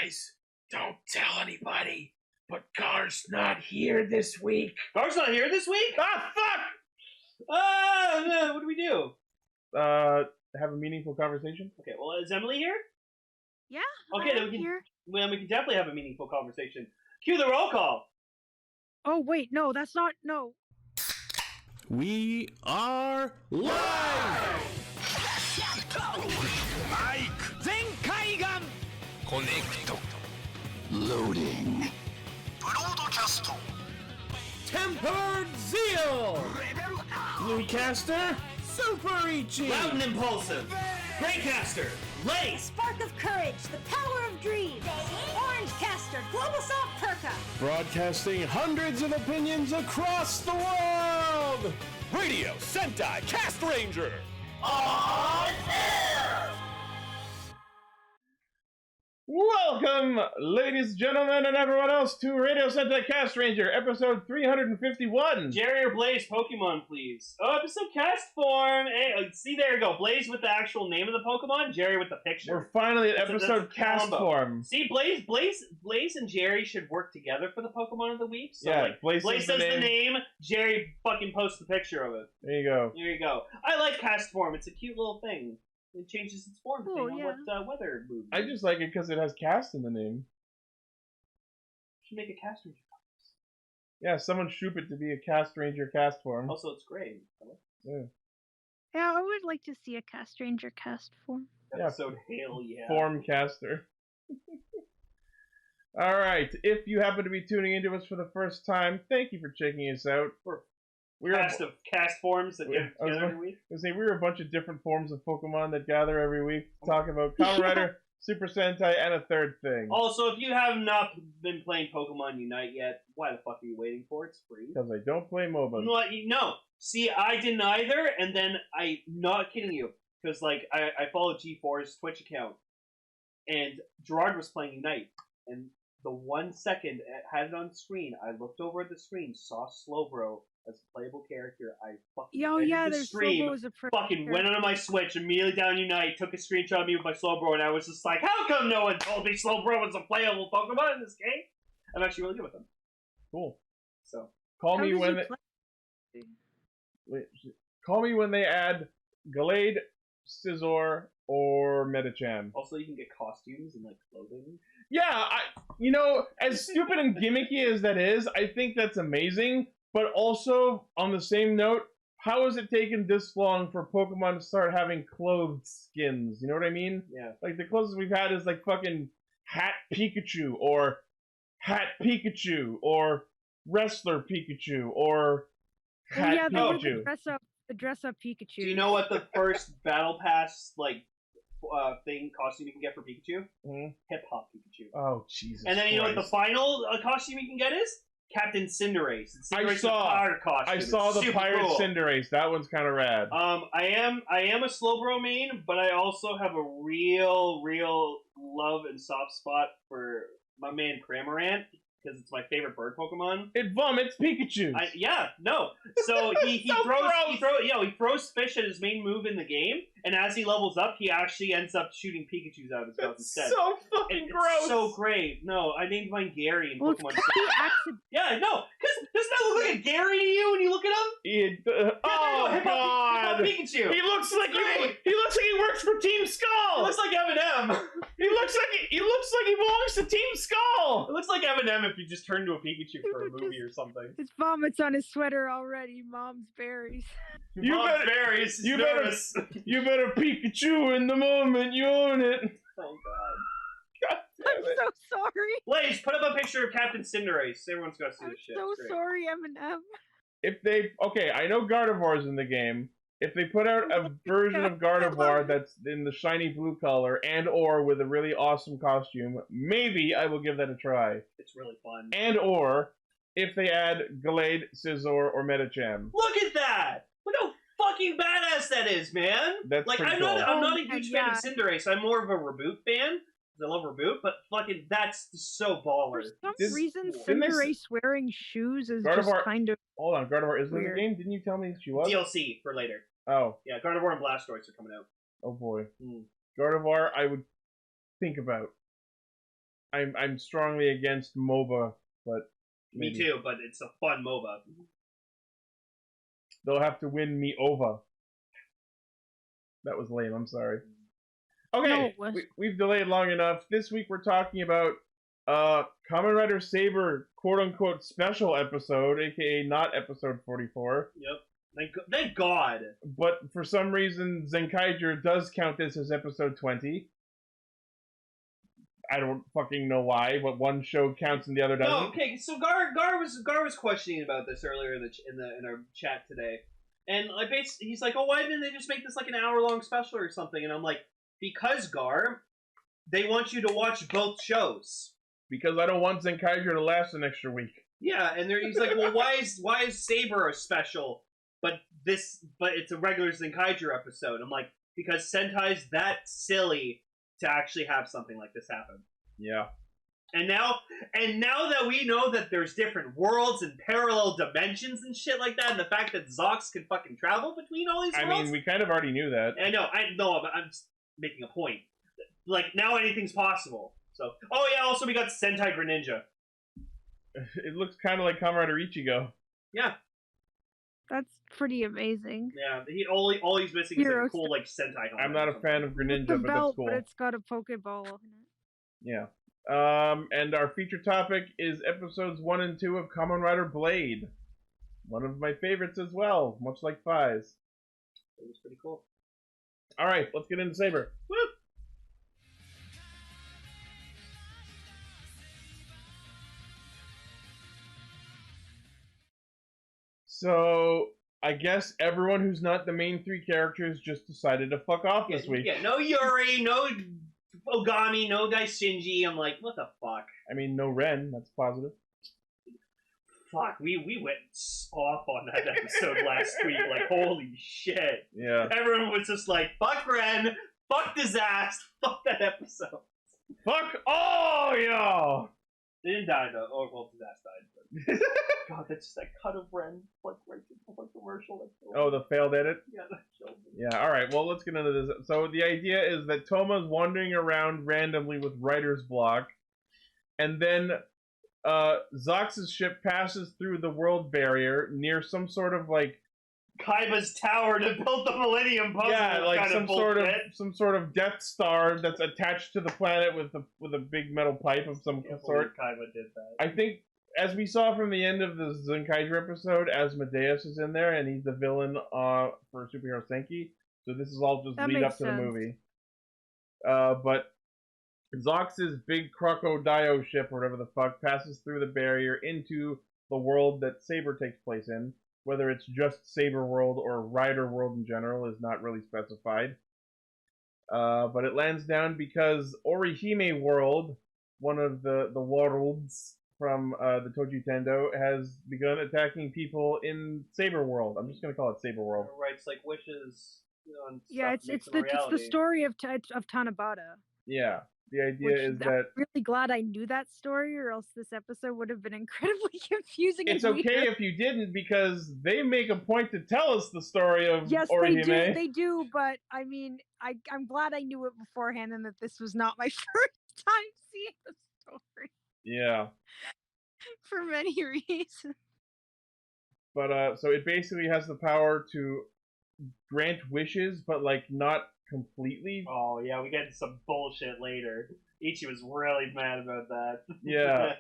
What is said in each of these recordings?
Guys, don't tell anybody, but Gar's not here this week. Gar's not here this week? Ah, fuck! What do we do? Have a meaningful conversation? Okay, well, is Emily here? Yeah, Okay, then I'm here. Well, we can definitely have a meaningful conversation. Cue the roll call. Oh, wait, no, that's not, no. We are live! Zenkaiger! Connect. Loading. Broadcast. Tempered Zeal! Bluecaster, Super Ichi! Loud and impulsive. Greycaster. Lace. Spark of Courage, the Power of Dreams, Orange Caster, Global Soft Perka, Broadcasting hundreds of opinions across the world! Radio Sentai Castranger. Welcome, ladies and gentlemen, and everyone else, to Radio Sentai Castranger, episode 351. Jerry or Blaze Pokemon, please. Oh, episode cast form. Hey, see, there you go. Blaze with the actual name of the Pokemon, Jerry with the picture. We're finally at That's episode a cast combo. form. See, Blaze and Jerry should work together for the Pokemon of the week. So, Yeah, like, Blaze Blaze says says the the name, Jerry fucking posts the picture of it. There you go. There you go. I like cast form. It's a cute little thing. It changes its form depending on what weather moves. I just like it because it has cast in the name. Should make a cast ranger. Yeah, someone shoot it to be a Castranger cast form. Also, it's great. Yeah. Yeah, I would like to see a Castranger cast form. Yeah. Episode, hell yeah. Form caster. Alright, if you happen to be tuning into us for the first time, thank you for checking us out. We're Cast forms that get I was together every week. we're a bunch of different forms of Pokemon that gather every week to talk about Kamen Rider, Super Sentai, and a third thing. Also, if you have not been playing Pokemon Unite yet, why the fuck are you waiting for? It's free. Because I don't play MOBA. No. See, I didn't either, and then not kidding you, because like I followed G4's Twitch account, and Gerard was playing Unite, and the 1 second it had it on screen, I looked over at the screen, saw Slowbro as a playable character. I fucking ended the stream, fucking went onto my Switch, immediately down Unite, took a screenshot of me with my Slowbro, and I was just like, how come no one told me Slowbro was a playable Pokemon in this game? I'm actually really good with them. Cool. So Call me when they add Glade, Scizor, or Metachan. also, you can get costumes and like clothing. Yeah, as stupid and gimmicky as that is, I think that's amazing. But also, on the same note, how has it taken this long for Pokemon to start having clothed skins? You know what I mean? Yeah. Like, the closest we've had is, like, fucking Hat Pikachu, or Hat Pikachu, or Wrestler Pikachu, or Hat Pikachu. The dress-up Pikachu. Do you know what the first Battle Pass, costume you can get for Pikachu? Mm-hmm. Hip-Hop Pikachu. Oh, Jesus And then you know what the Christ. final costume you can get is? Captain Cinderace. I saw the Super Pirate cool. Cinderace. That one's kind of rad. I am a Slowbro main, but I also have a real love and soft spot for my man Cramorant, because it's my favorite bird Pokemon. It vomits Pikachu. So he So throws fish at his main move in the game, and as he levels up, he actually ends up shooting Pikachus out of his mouth instead. So fucking gross. It's so great. No, I named mine Gary in Pokemon. Yeah, no, because doesn't that look like a Gary to you when you look at him? Oh God! Pikachu. He looks like he works for Team Skull. It looks like Eminem. He looks like he belongs to Team Skull. It looks like Eminem if you just turned to a Pikachu for a movie or something. His vomits on his sweater already. Mom's berries. You better Pikachu in the moment you own it. Oh God. I'm so sorry. Blaze, put up a picture of Captain Cinderace. Everyone's got to see I'm this shit. so sorry, Eminem. I know Gardevoir's in the game. If they put out a version of Gardevoir that's in the shiny blue color and/or with a really awesome costume, maybe I will give that a try. It's really fun. And/or if they add Glade, Scizor, or Metachan. Look at that! Look how fucking badass that is, man! That's like, pretty I'm cool. not a huge fan of Cinderace. I'm more of a Reboot fan. I love Reboot, but fucking that's so baller. For some reason, didn't they Cinderace wearing shoes is Gardevoir- just kind of... Hold on, Gardevoir is in the weird. game? Didn't you tell me she was? DLC for later. Oh. Yeah, Gardevoir and Blastoise are coming out. Oh boy. Mm. Gardevoir, I would think about. I'm strongly against MOBA, but Me maybe. too, but it's a fun MOBA. They'll have to win me over. That was lame. I'm sorry. Okay, No, it was. we've delayed long enough. This week we're talking about Kamen Rider Saber quote-unquote special episode, aka not episode 44. Yep. Thank God. But for some reason, Zenkaiger does count this as episode 20. I don't fucking know why, but one show counts and the other doesn't. No, okay. So Gar was questioning about this earlier in our chat today, and he's like, "Oh, why didn't they just make this like an hour-long special or something?" And I'm like, "Because Gar, they want you to watch both shows." Because I don't want Zenkaiger to last an extra week. Yeah, and he's like, "Well, why is Saber a special, but it's a regular Zenkaiger episode?" I'm like, "Because Sentai's that silly to actually have something like this happen." Yeah. And now that we know that there's different worlds and parallel dimensions and shit like that, and the fact that Zox can fucking travel between all these worlds. I mean, we kind of already knew that. I know, but I'm just making a point. Like, now anything's possible. So, oh yeah, also we got Sentai Greninja. It looks kind of like Kamen Rider Ichigo. Yeah. That's pretty amazing. Yeah, all he's missing is like a cool like Sentai helmet. I'm not a fan of Greninja, The but belt, that's cool. but it's got a Pokeball in it. Yeah. And our feature topic is episodes 1 and 2 of Kamen Rider Blade. One of my favorites as well, much like Fi's. It was pretty cool. Alright, let's get into Saber. Woo! So, I guess everyone who's not the main three characters just decided to fuck off this week. Yeah, no Yuri, no Ogami, no Daishinji. I'm like, what the fuck? I mean, no Ren, that's positive. Fuck, we went off on that episode last week. Like, holy shit. Yeah. Everyone was just like, fuck Ren, fuck Disaster, fuck that episode. Fuck all y'all! They didn't die though. Oh, well, Disaster died. But... God, that's just that cut of Ren, like right before the commercial. Oh, the failed edit? Yeah, that killed me. Yeah, alright, well, let's get into this. So, the idea is that Toma's wandering around randomly with writer's block, and then Zox's ship passes through the world barrier near some sort of, like... Kaiba's tower to build the Millennium Puzzle. Yeah, like kind some sort of Death Star that's attached to the planet with a big metal pipe of some sort. Kaiba did that. I think, as we saw from the end of the Zenkaiger episode, Asmodeus is in there, and he's the villain for Superhero Senki. So this is all just That lead up makes to the sense. movie. But Zox's big crocodile ship, or whatever the fuck, passes through the barrier into the world that Saber takes place in. Whether it's just Saber World or Rider World in general is not really specified. But it lands down because Orihime World, one of the worlds from the Toji Tendo, has begun attacking people in Saber World. I'm just going to call it Saber World. Right, it's like wishes. On Yeah, stuff it's makes them the story of Tanabata. Yeah. The idea Which is I'm that really glad I knew that story, or else this episode would have been incredibly confusing. it's and okay weird. if you didn't, because they make a point to tell us the story of Yes, Orihime. they do. But I mean, I'm glad I knew it beforehand, and that this was not my first time seeing the story Yeah. for many reasons. But so it basically has the power to grant wishes, but like not completely. Oh yeah, we get some bullshit later. Ichi was really mad about that. Yeah.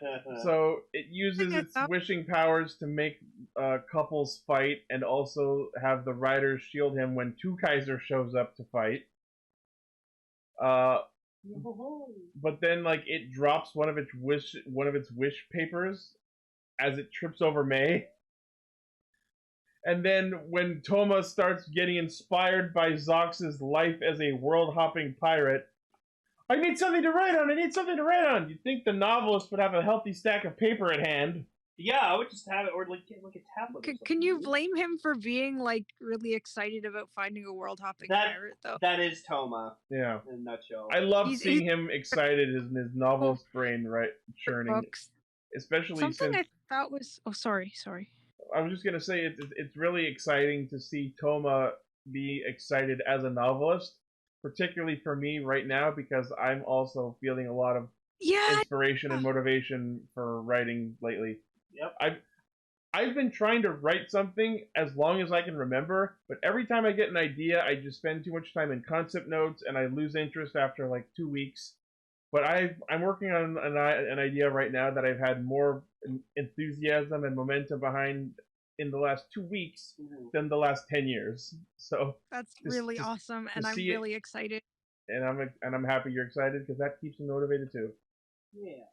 So it uses its Yeah. wishing powers to make couples fight, and also have the riders shield him when Twokaizer shows up to fight. But then, like, it drops one of its wish papers as it trips over Mei. And then when Toma starts getting inspired by Zox's life as a world-hopping pirate, I need something to write on! I need something to write on! You'd think the novelist would have a healthy stack of paper at hand. Yeah, I would just have it, or like get like a tablet. or Can you something. blame him for being like really excited about finding a world hopping That- pirate though? That is Toma Yeah. in a nutshell. I love He's- seeing him excited in his novelist brain, right, churning. Books. Especially Something since... I thought was sorry. I was just gonna say it's really exciting to see Toma be excited as a novelist, particularly for me right now, because I'm also feeling a lot of Yeah. inspiration and motivation for writing lately. Yep. I've been trying to write something as long as I can remember, but every time I get an idea, I just spend too much time in concept notes, and I lose interest after like 2 weeks. But I'm working on an idea right now that I've had more enthusiasm and momentum behind in the last 2 weeks than the last 10 years. So That's really awesome, and I'm see it- really excited. and I'm happy you're excited because that keeps me motivated too. Yeah.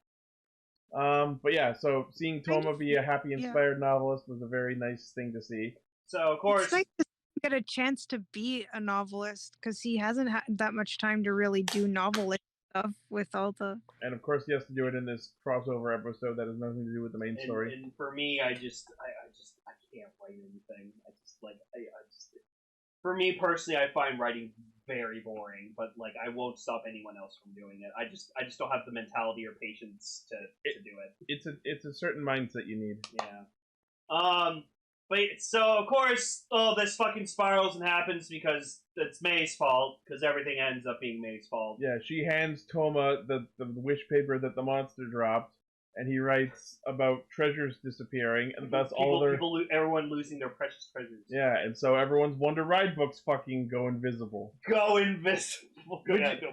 But yeah, so seeing Toma be a happy, yeah. inspired novelist was a very nice thing to see. So of course, It's nice to get a chance to be a novelist because he hasn't had that much time to really do novelist stuff with all the. And of course, he has to do it in this crossover episode that has nothing to do with the main story. And for me, I can't write anything. For me personally, I find writing very boring. But like, I won't stop anyone else from doing it. I just don't have the mentality or patience to do it. It's a certain mindset you need. Yeah. But so of course, all this fucking spirals and happens because it's Mei's fault. Because everything ends up being Mei's fault. Yeah, she hands Toma the wish paper that the monster dropped, and he writes about treasures disappearing, and thus everyone losing their precious treasures. Yeah, and so everyone's Wonder Ride books fucking go invisible. Go invisible.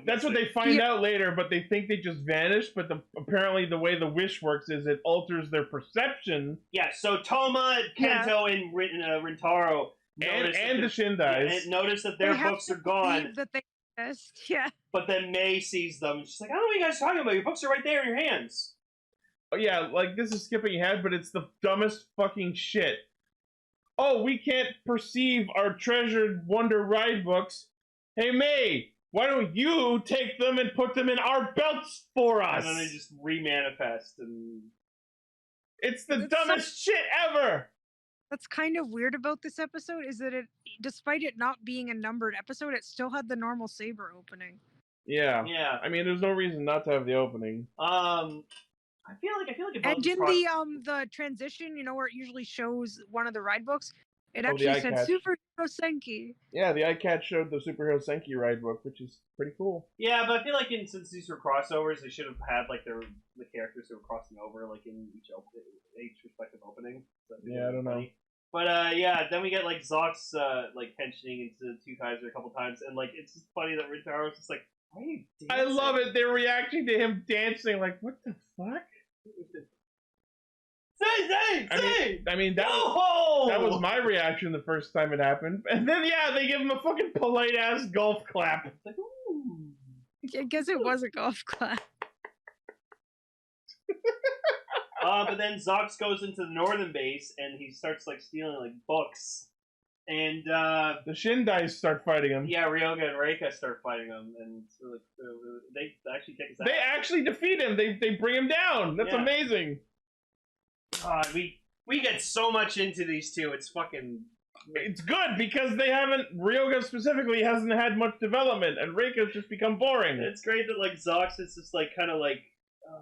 That's what they find out later, but they think they just vanished. But apparently, the way the wish works is it alters their perception. Yeah. So Toma, Kento, and Rintaro and the Shindais notice that their books are gone. That they exist. Yeah. But then Mei sees them, and she's like, "I don't know what you guys are talking about. Your books are right there in your hands." Oh, yeah, like this is skipping ahead, but it's the dumbest fucking shit. Oh, we can't perceive our treasured Wonder Ride books. Hey, Mei, why don't you take them and put them in our belts for us? And then they just remanifest, and it's the dumbest shit ever. What's kind of weird about this episode is that despite it not being a numbered episode, it still had the normal Saber opening. Yeah. Yeah. I mean, there's no reason not to have the opening. I feel like and in the transition, where it usually shows one of the ride books, it actually said Superhero Senki. Yeah, the iCat showed the Superhero Senki ride book, which is pretty cool. Yeah, but I feel like since these were crossovers, they should have had like the characters who were crossing over like in each respective opening. So yeah, I don't know. But yeah, then we get like Zox like tensioning into Twokaizer a couple times, and like it's just funny that Rintaro's just like, "Why are you dancing?" I love it. They're reacting to him dancing like, "What the fuck?" I mean that was my reaction the first time it happened, and then yeah, they give him a fucking polite ass golf clap. It's like, ooh. I guess it was a golf clap. But then Zox goes into the northern base and he starts like stealing like books, and the Shindais start fighting him. Yeah, Ryoga and Reika start fighting him, and so, like, they actually kick his ass. They actually defeat him. They bring him down. That's amazing. God, we get so much into these two. It's fucking. It's good because they haven't. Ryoga specifically hasn't had much development, and Reika's just become boring. It's great that like Zox is just like kind of like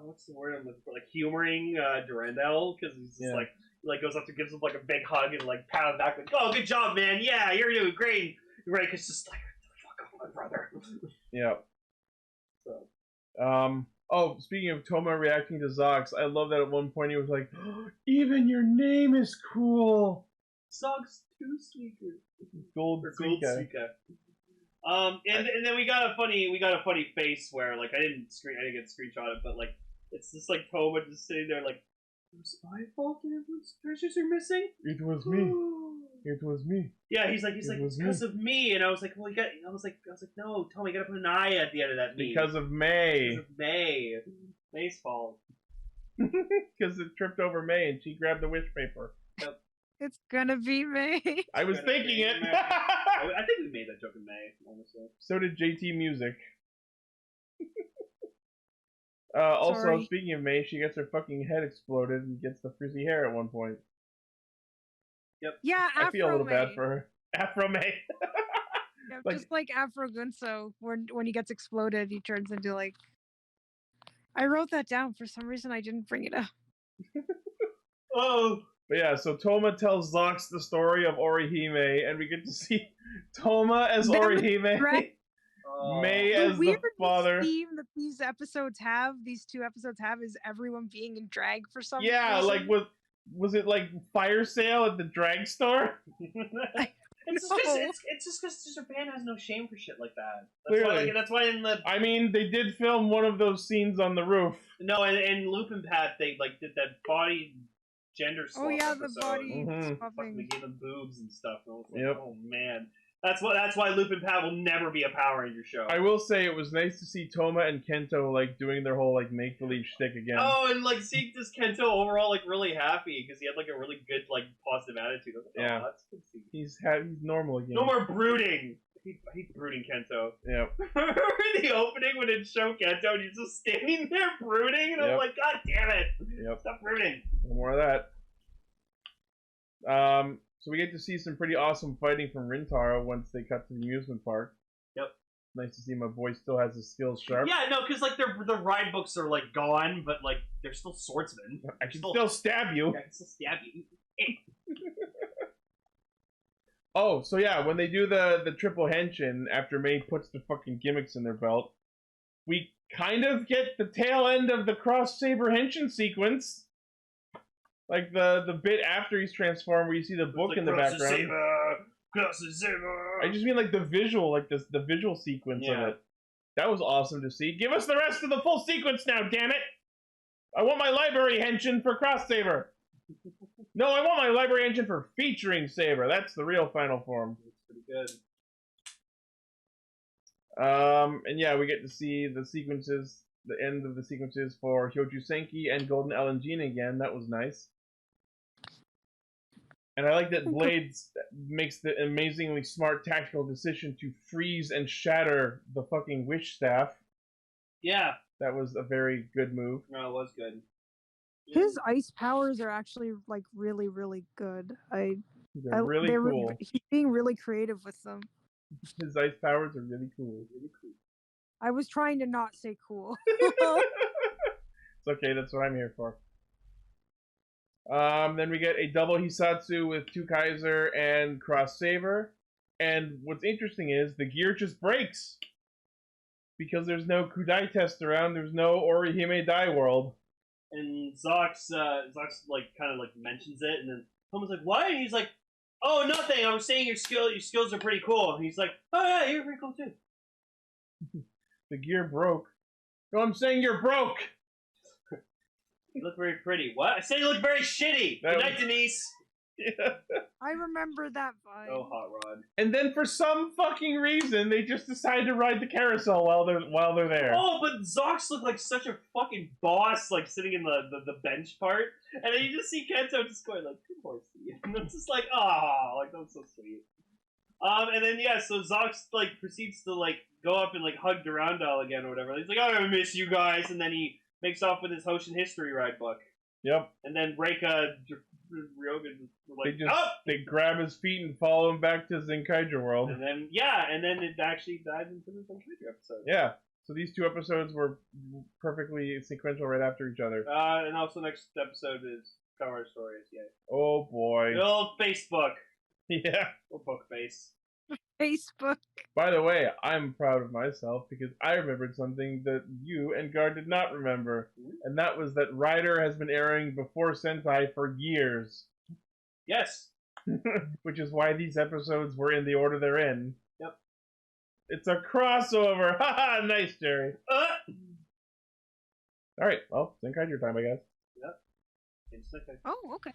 what's the word I'm looking for? Like humoring Durandal because he's just like goes up to gives him like a big hug and like pat him back like, "Oh, good job, man! Yeah, you're doing great." Reika's just like, "Fuck off, my brother." Yeah. So. Oh, speaking of Toma reacting to Zox, I love that at one point he was like, oh, "Even your name is cool." Zox Two Speaker. Gold Suika. And then we got a funny face where like I didn't get screenshot it, but like it's just like Toma just sitting there like, "It was my fault that everyone's treasures are missing." It was me. It was me. Yeah, he's like because of me, and I was like, well, I was like, no, Toma, you gotta put an I at the end of that. Because of Mei. Because of Mei. Mei's fault. Because it tripped over Mei and she grabbed the wish paper. Yep. It's gonna be Mei. I was thinking it. I think we made that joke in Mei, honestly. So did JT Music. Also, speaking of Mei, she gets her fucking head exploded and gets the frizzy hair at one point. Yep. Yeah, Afro I feel a little Mei. bad for her. Afro Mei. Yeah, just like Afro Gunso, when he gets exploded, he turns into like. I wrote that down for some reason. I didn't bring it up. Oh. But yeah, so Toma tells Zox the story of Orihime, and we get to see Toma as Orihime. Mei The as the weirdest father. theme that these two episodes have, is everyone being in drag for some Yeah, reason. like was it like fire sale at the drag store? It's just No. because Japan has no shame for shit like that. Clearly. That's why in the I mean, they did film one of those scenes on the roof. no, and Lupin Pat they like did that body gender swap. Oh yeah, the episode. body Mhm. Fucking, they swapping. gave them boobs and stuff. And I was like, Yep. oh man, that's why Lupin Pat will never be a Power Ranger show. I will say it was nice to see Toma and Kento like doing their whole like make believe shtick again. Oh, and like seeing this Kento overall like really happy because he had like a really good like positive attitude. I was like, oh, Yeah. that's good to see. He's normal again. No more brooding. I hate brooding Kento. Yep. Remember the opening when it showed Kento and he's just standing there brooding, and I'm Yep. like, God damn it! Yep. Stop brooding. No more of that. So we get to see some pretty awesome fighting from Rintaro once they cut to the amusement park. Yep. Nice to see my boy still has his skills sharp. Yeah, no, because like the ride books are like gone, but like they're still swordsmen. I can still stab you. I can still stab you. Oh, so yeah, when they do the triple henshin after Mei puts the fucking gimmicks in their belt, we kind of get the tail end of the cross saber henshin sequence. Like the bit after he's transformed where you see the book like, in the cross the background. saber, cross the saber. I just mean like the visual, like the visual sequence of Yeah. it. That was awesome to see. Give us the rest of the full sequence now, damn it! I want my library henshin for cross saber. No, I want my library henshin for featuring Saber. That's the real final form. It's pretty good. And yeah, we get to see the sequences, the end of the sequences for Hyoju Senki and Golden Elengine again. That was nice. And I like that Blade makes the amazingly smart tactical decision to freeze and shatter the fucking Wish Staff. Yeah, That was a very good move. no, it was good. His ice powers are actually like really, really good. They're really cool. He's being really creative with them. His ice powers are really cool. I was trying to not say cool. It's okay, that's what I'm here for. Then we get a double Hisatsu with Twokaizer and Cross Saber. And what's interesting is the gear just breaks. Because there's no Kudai test around, there's no Orihime Dai World. And Zox like kind of like mentions it, and then someone's like, "What?" And he's like, "Oh, nothing. I was saying your skills are pretty cool." And he's like, "Oh yeah, you're pretty cool too." The gear broke. No, I'm saying you're broke! You look very pretty. What? I say you look very shitty. That Good night, was- Denise. I remember that vibe. Oh, Hot Rod. And then for some fucking reason, they just decide to ride the carousel while they're there. Oh, but Zox looked like such a fucking boss, like sitting in the bench part, and then you just see Kento just going like, "Good horsey," and it's just like, "Ah, like that's so sweet." And then yeah, so Zox like proceeds to like go up and like hug Durandal again or whatever. He's like, "Oh, I miss you guys," and then he makes off with his Hoshin history ride book. Yep. And then Reika, Ryoga, like, They grab his feet and follow him back to Zenkaiger World. and then yeah, and then it actually died into the Zenkaiger episode. Yeah. So these two episodes were perfectly sequential right after each other. And also next episode is Kamen Rider Stories. Yeah. Oh boy. The old Facebook Yeah. or book face. Facebook. By the way, I'm proud of myself because I remembered something that you and Gar did not remember. And that was that Rider has been airing before Sentai for years. Yes. Which is why these episodes were in the order they're in. Yep. It's a crossover! Haha, nice, Jerry. Alright, well, Zenkaiger time, I guess. Oh, okay.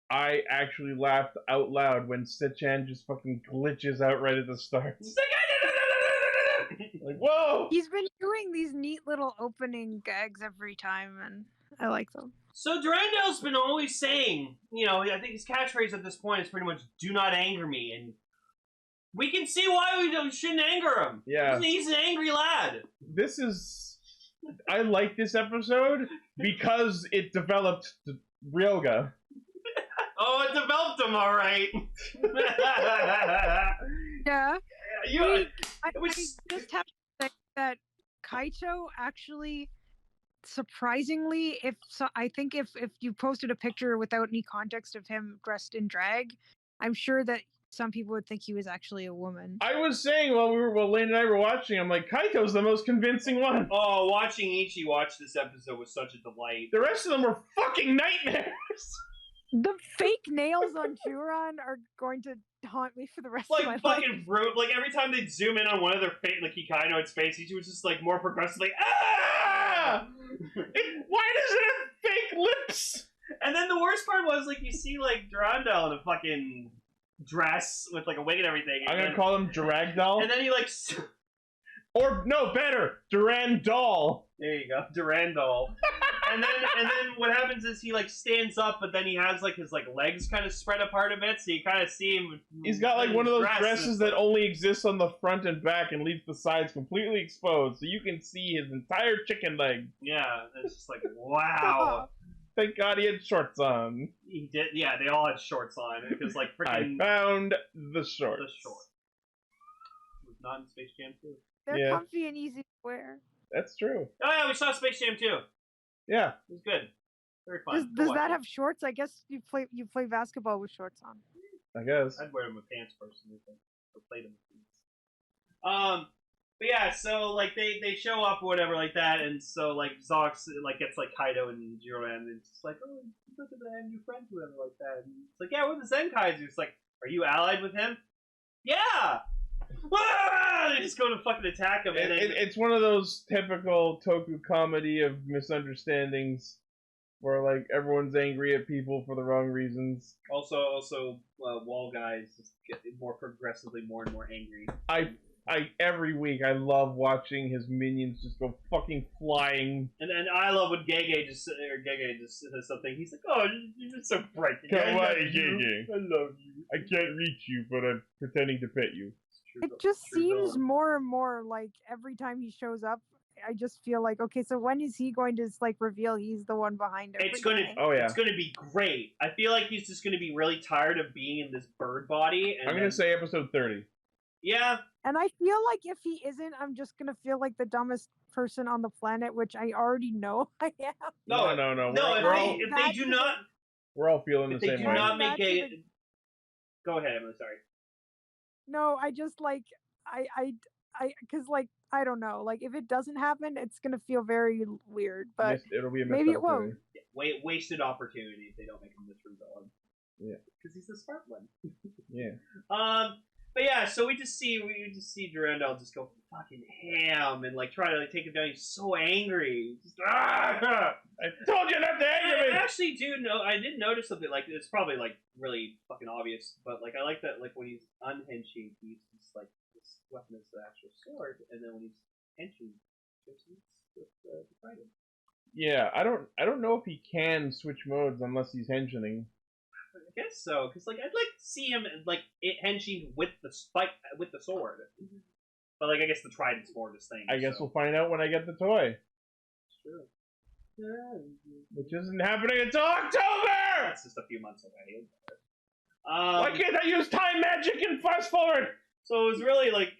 I actually laughed out loud when Sechan just fucking glitches out right at the start. Like, whoa! He's been doing these neat little opening gags every time, and I like them. So Durandal's been always saying, you know, I think his catchphrase at this point is pretty much "Do not anger me," and we can see why we shouldn't anger him. Yeah. He's an angry lad. This is... I like this episode because it developed Ryoga. Oh, it developed him all right. Yeah. You, I was- just have to say that Kaito actually, surprisingly, I think if you posted a picture without any context of him dressed in drag, I'm sure that some people would think he was actually a woman. I was saying while Lane and I were watching, I'm like, Kaito's the most convincing one. Oh, watching Ichi watch this episode was such a delight. The rest of them were fucking nightmares. The fake nails on Juron are going to haunt me for the rest of my Like life. fucking brute. Like every time they'd zoom in on one of their face, like Kikai face, Ichi was just like more progressively. Ah! Why does it have fake lips? And then the worst part was like you see like Durandal in a fucking dress with like a wig and everything. And I'm gonna call him Duragdoll. And then he like. Or no, better, Durandal. There you go, Durandal. and then what happens is he like stands up, but then he has like his like legs kind of spread apart a bit, so you kind of see him. He's got like one of those dresses that only exists on the front and back and leaves the sides completely exposed, so you can see his entire chicken leg. Yeah, it's just like wow. Thank God he had shorts on. He did. Yeah, they all had shorts on because like freaking. I found the shorts. The shorts. It was not in Space Jam 2. They're comfy and easy to wear. That's true. Oh yeah, we saw Space Jam 2. Yeah. It was good. Very fun. Does that have shorts? I guess you play basketball with shorts on. I guess. I'd wear them with pants personally, or play them with pants. But yeah, so like they show up or whatever like that, and so like Zox like gets like Kaido and Jiroan, and it's just like, oh, look at that new friend whoever like that. And it's like, yeah, we're the Zenkaiser. It's like, are you allied with him? Yeah. They just go to fucking attack him. And then... It's one of those typical Toku comedy of misunderstandings where like everyone's angry at people for the wrong reasons. Also, wall guys just get progressively more and more angry. I every week I love watching his minions just go fucking flying. And I love when Gege just says something. He's like, "Oh, you're just so bright. Kawaii Gege. I love you. I can't reach you, but I'm pretending to pet you." It just seems more and more like every time he shows up, I just feel like, okay, so when is he going to like reveal he's the one behind everything? It's gonna be great. I feel like he's just gonna be really tired of being in this bird body. And I'm gonna say episode 30. Yeah. And I feel like if he isn't, I'm just gonna feel like the dumbest person on the planet, which I already know I am. No. If they do not, we're all feeling the same way. If they do not make a, go ahead. I'm sorry. No, I just like because like I don't know, like if it doesn't happen, it's gonna feel very weird. But it'll be a maybe it won't. Wasted opportunity if they don't make him this villain. Yeah, because he's the smart one. Yeah. But yeah, so we just see Durandal just go fucking ham and like try to like take him down. He's so angry. Just, I told you not to anger me. I actually do know. I did notice something like it's probably like really fucking obvious, but like I like that like when he's unhenching, he's just like this weapon is the actual sword, and then when he's henching, it's the fighting. Yeah, I don't know if he can switch modes unless he's henching. I guess so, because like I'd like to see him like henching with the sword, but like I guess the trident's more of his thing. I guess we'll find out when I get the toy. It's true. Which isn't happening until October. That's just a few months away. Why can't I use time magic and fast forward? So it was really like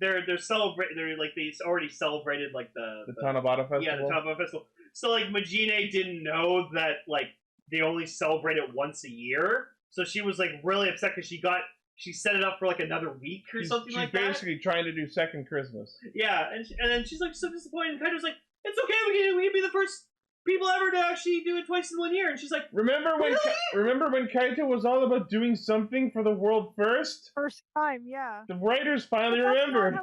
they're celebrating. They're like they already celebrated like the Tanabata festival. Yeah, the Tanabata festival. So like Majine didn't know that like they only celebrate it once a year. So she was like really upset because she set it up for like another week or something like that. She's basically trying to do second Christmas. Yeah, and then she's like so disappointed. And Kaido's like, it's okay, we can be the first people ever to actually do it twice in 1 year. And she's like, remember when Kaito was all about doing something for the world first? First time, yeah. The writers finally remembered.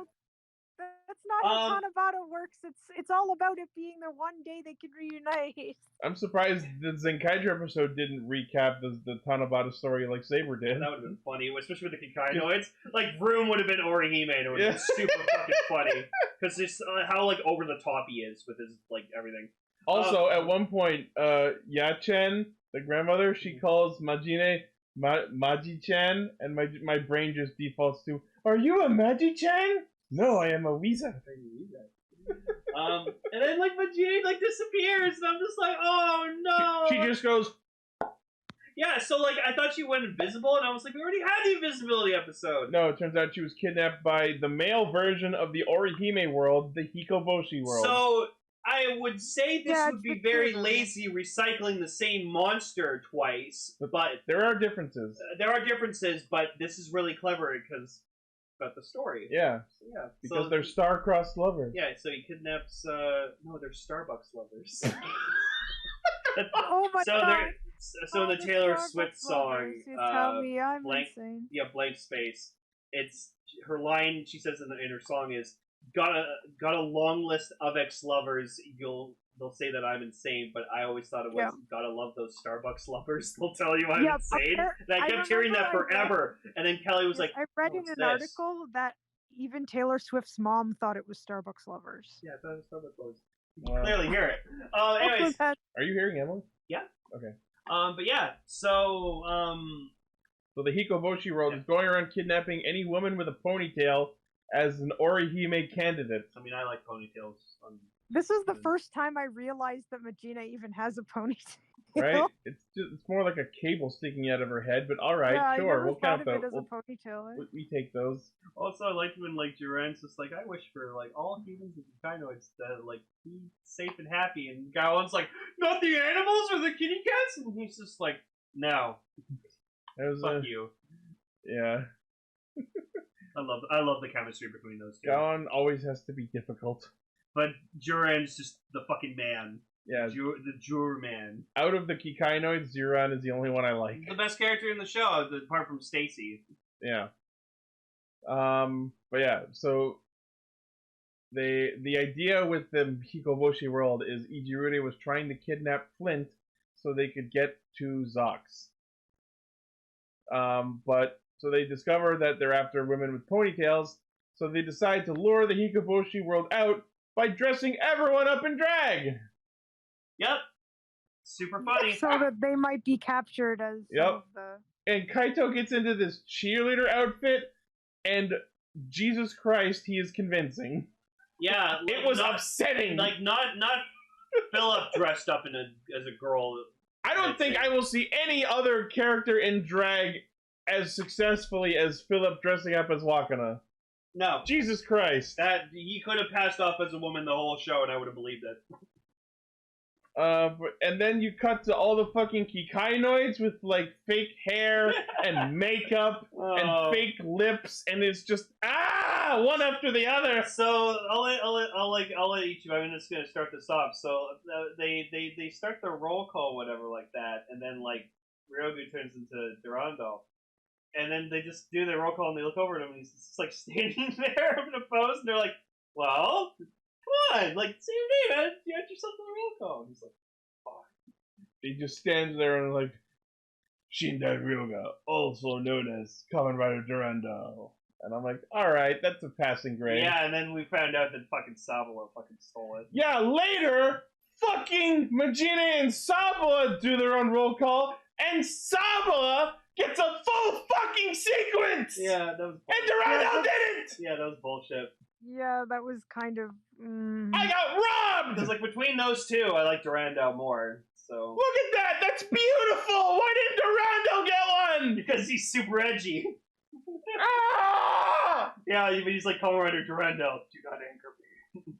That's not how Tanabata works. It's all about it being the one day they can reunite. I'm surprised the Zenkaiger episode didn't recap the Tanabata story like Saber did. That would have been funny, especially with the Kikai noids. Like, Vroom would have been Orihime, and it would have been super fucking funny. Because it's how, like, over the top he is with his, like, everything. Also, at one point, Yachen, the grandmother, she calls Majine Maji-chan, and my brain just defaults to, are you a Maji-chan? No, I am a Weezer. And then like Majine like disappears, and I'm just like, oh no. She just goes. Yeah, so like I thought she went invisible, and I was like, we already had the invisibility episode. No, it turns out she was kidnapped by the male version of the Orihime world, the Hikoboshi world. So I would say this Yeah, would it's be very fictitious. lazy recycling the same monster twice, but There are differences. there are differences, but this is really clever because about the story. Yeah, So, yeah. because So, they're star-crossed lovers. yeah, so he kidnaps, no, they're Starbucks lovers. Oh my so god. they're, so Oh, the Taylor Starbucks Swift song, lovers, you tell me I'm blank, insane. yeah, blank space. It's her line. She says in her song is got a long list of ex-lovers. They'll say that I'm insane, but I always thought it was gotta love those Starbucks lovers. They'll tell you I'm insane. And I kept hearing that forever. And then Kelly was like, I read in "What's an this?" article that even Taylor Swift's mom thought it was Starbucks lovers. Yeah, I thought it was Starbucks lovers. You can clearly hear it. Anyways, Are you hearing Emily? Yeah. Okay. but yeah, so So the Hikoboshi World is going around kidnapping any woman with a ponytail as an Orihime candidate. I mean, I like ponytails. This is the first time I realized that Magina even has a ponytail. Right? It's more like a cable sticking out of her head, but alright, Yeah, I sure, never we'll thought count of those. it as a ponytail. We take those. Also, I liked when like Duran's just like, I wish for like all humans and Kainoids to like be safe and happy, and Gowan's like, not the animals or the kitty cats, and he's just like, no, fuck you. Yeah. I love the chemistry between those two. Gowan always has to be difficult. But Duran's just the fucking man. Yeah. The Jur man. Out of the Kikainoids, Zuran is the only one I like. The best character in the show, apart from Stacy. Yeah. But yeah, so the idea with the Hikoboshi World is Ijirure was trying to kidnap Flint so they could get to Zox. But so they discover that they're after women with ponytails, so they decide to lure the Hikoboshi World out by dressing everyone up in drag. Yep. Super funny. So that they might be captured as some of the... And Kaito gets into this cheerleader outfit, and Jesus Christ, he is convincing. Yeah, it was upsetting. Like not Philip dressed up as a girl. I don't think I will see any other character in drag as successfully as Philip dressing up as Wakana. No. Jesus Christ. That he could have passed off as a woman the whole show, and I would have believed it. And then you cut to all the fucking Kikainoids with like fake hair and makeup and fake lips, and it's just one after the other. So I'll let each of you. I'm just gonna start this off. So they start the roll call, whatever, like that, and then like Ryoga turns into Durando, and then they just do their roll call, and they look over at him, and he's just like standing there in a pose, and they're like, "Well, come on, like say your name, you add yourself to the roll call." And he's like, "Fuck." He just stands there and like, Shindai Ryoga, also known as Kamen Rider Durando. And I'm like, alright, that's a passing grade. Yeah, and then we found out that fucking Sabala fucking stole it. Yeah, later, fucking Magina and Sabala do their own roll call, and Sabala gets a full fucking sequence! Yeah, that was bullshit. And Durando didn't! Yeah, that was bullshit. Yeah, that was kind of... I got robbed! Because like between those two, I like Durando more. So look at that! That's beautiful! Why didn't Durando get one? Because he's super edgy. Ah! Yeah, but he's like Kamen Rider Durando. Do not anchor me.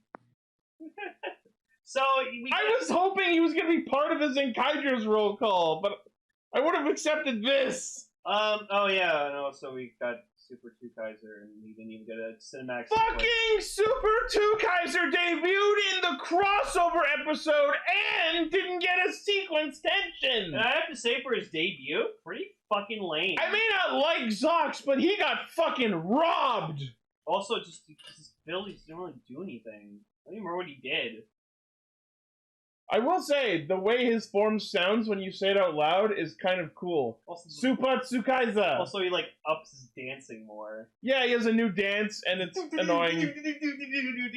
So I was hoping he was gonna be part of the Zenkaiger's roll call, but I would have accepted this. Oh yeah, and also we got Super Twokaizer, and we didn't even get a cinematic. Fucking Super Twokaizer debuted in the crossover episode and didn't get a sequence tension. And I have to say, for his debut, pretty fucking lame. I may not like Zox, but he got fucking robbed. Also, just Billy didn't really do anything. I don't even remember what he did. I will say, the way his form sounds when you say it out loud is kind of cool. Also, Super Twokaizer. Also, he like ups his dancing more. Yeah, he has a new dance, and it's annoying.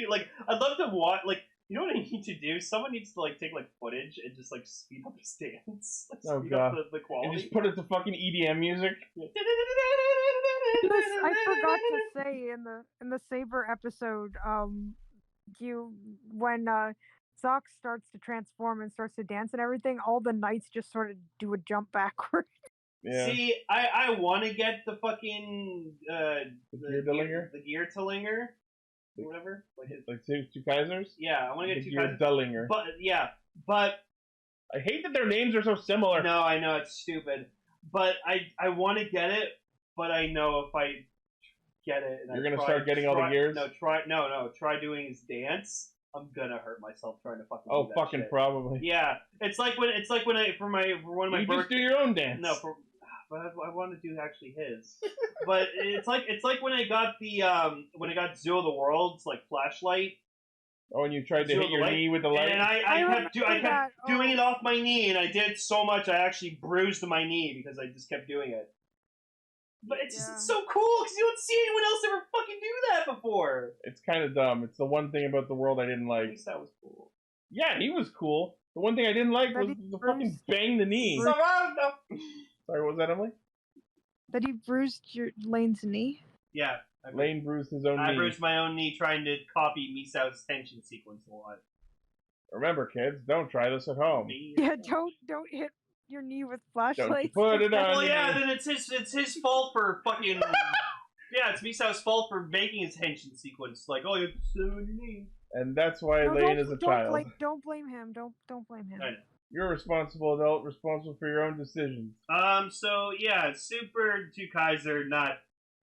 Like, I'd love to watch. Like, you know what I need to do? Someone needs to like take like footage and just like speed up his dance. Like, Oh speed god! up the quality. And just put it to fucking EDM music. I forgot to say in the Saber episode, when Zox starts to transform and starts to dance and everything, all the knights just sort of do a jump backward. Yeah. See, I want to get the fucking the gear tillinger, the gear tillinger, or whatever. Like two Kaisers? Yeah, I want to get You're Tookaizer. Dullinger. But I hate that their names are so similar. no, I know it's stupid. But I want to get it, but I know if I get it, and You're gonna start getting all the gears. Try doing his dance. I'm gonna hurt myself trying to fucking. Oh, do that fucking shit. probably. Yeah, it's like when I for one of my You birthdays. just do your own dance. No, but I want to do actually his. But it's like when I got Zoo of the World's like flashlight. Oh, and you tried to hit your knee with the light. And I kept doing Oh. it off my knee, and I did so much I actually bruised my knee because I just kept doing it. But it's so cool because you don't see anyone else ever fucking do that before. It's kind of dumb. It's the one thing about the world I didn't At like. least that was cool. Yeah, he was cool. The one thing I didn't like was the fucking bang the knee. Sorry, what was that, Emily? That he bruised your Lane's knee. Yeah. Lane bruised his own knee. I bruised my own knee trying to copy Misao's tension sequence a lot. Remember, kids, don't try this at home. Yeah, don't hit your knee with flashlights. Put it on. Well, yeah, then it's his fault for fucking. Yeah, it's Misao's fault for making his tension sequence. Like, oh, you have to sit on your knee. And that's why No, Lane is a child. Don't blame him. Don't blame him. I know. You're a responsible adult, responsible for your own decisions. So yeah, Super Twokaizer, not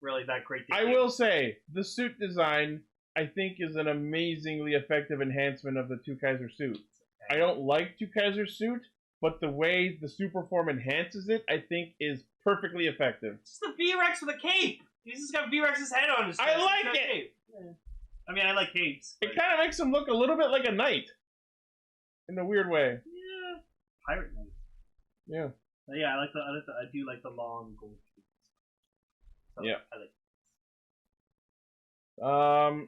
really that great. I will say, the suit design, I think, is an amazingly effective enhancement of the Twokaizer suit. I don't like Twokaizer's suit, but the way the super form enhances it, I think, is perfectly effective. It's the V-Rex with a cape. He's just got V-Rex's head on his chest. I like it! Yeah. I mean, I like capes. It kind of makes him look a little bit like a knight. In a weird way. Yeah. Pirate knight. Yeah. But yeah, I do like the long gold capes. So, yeah. I like.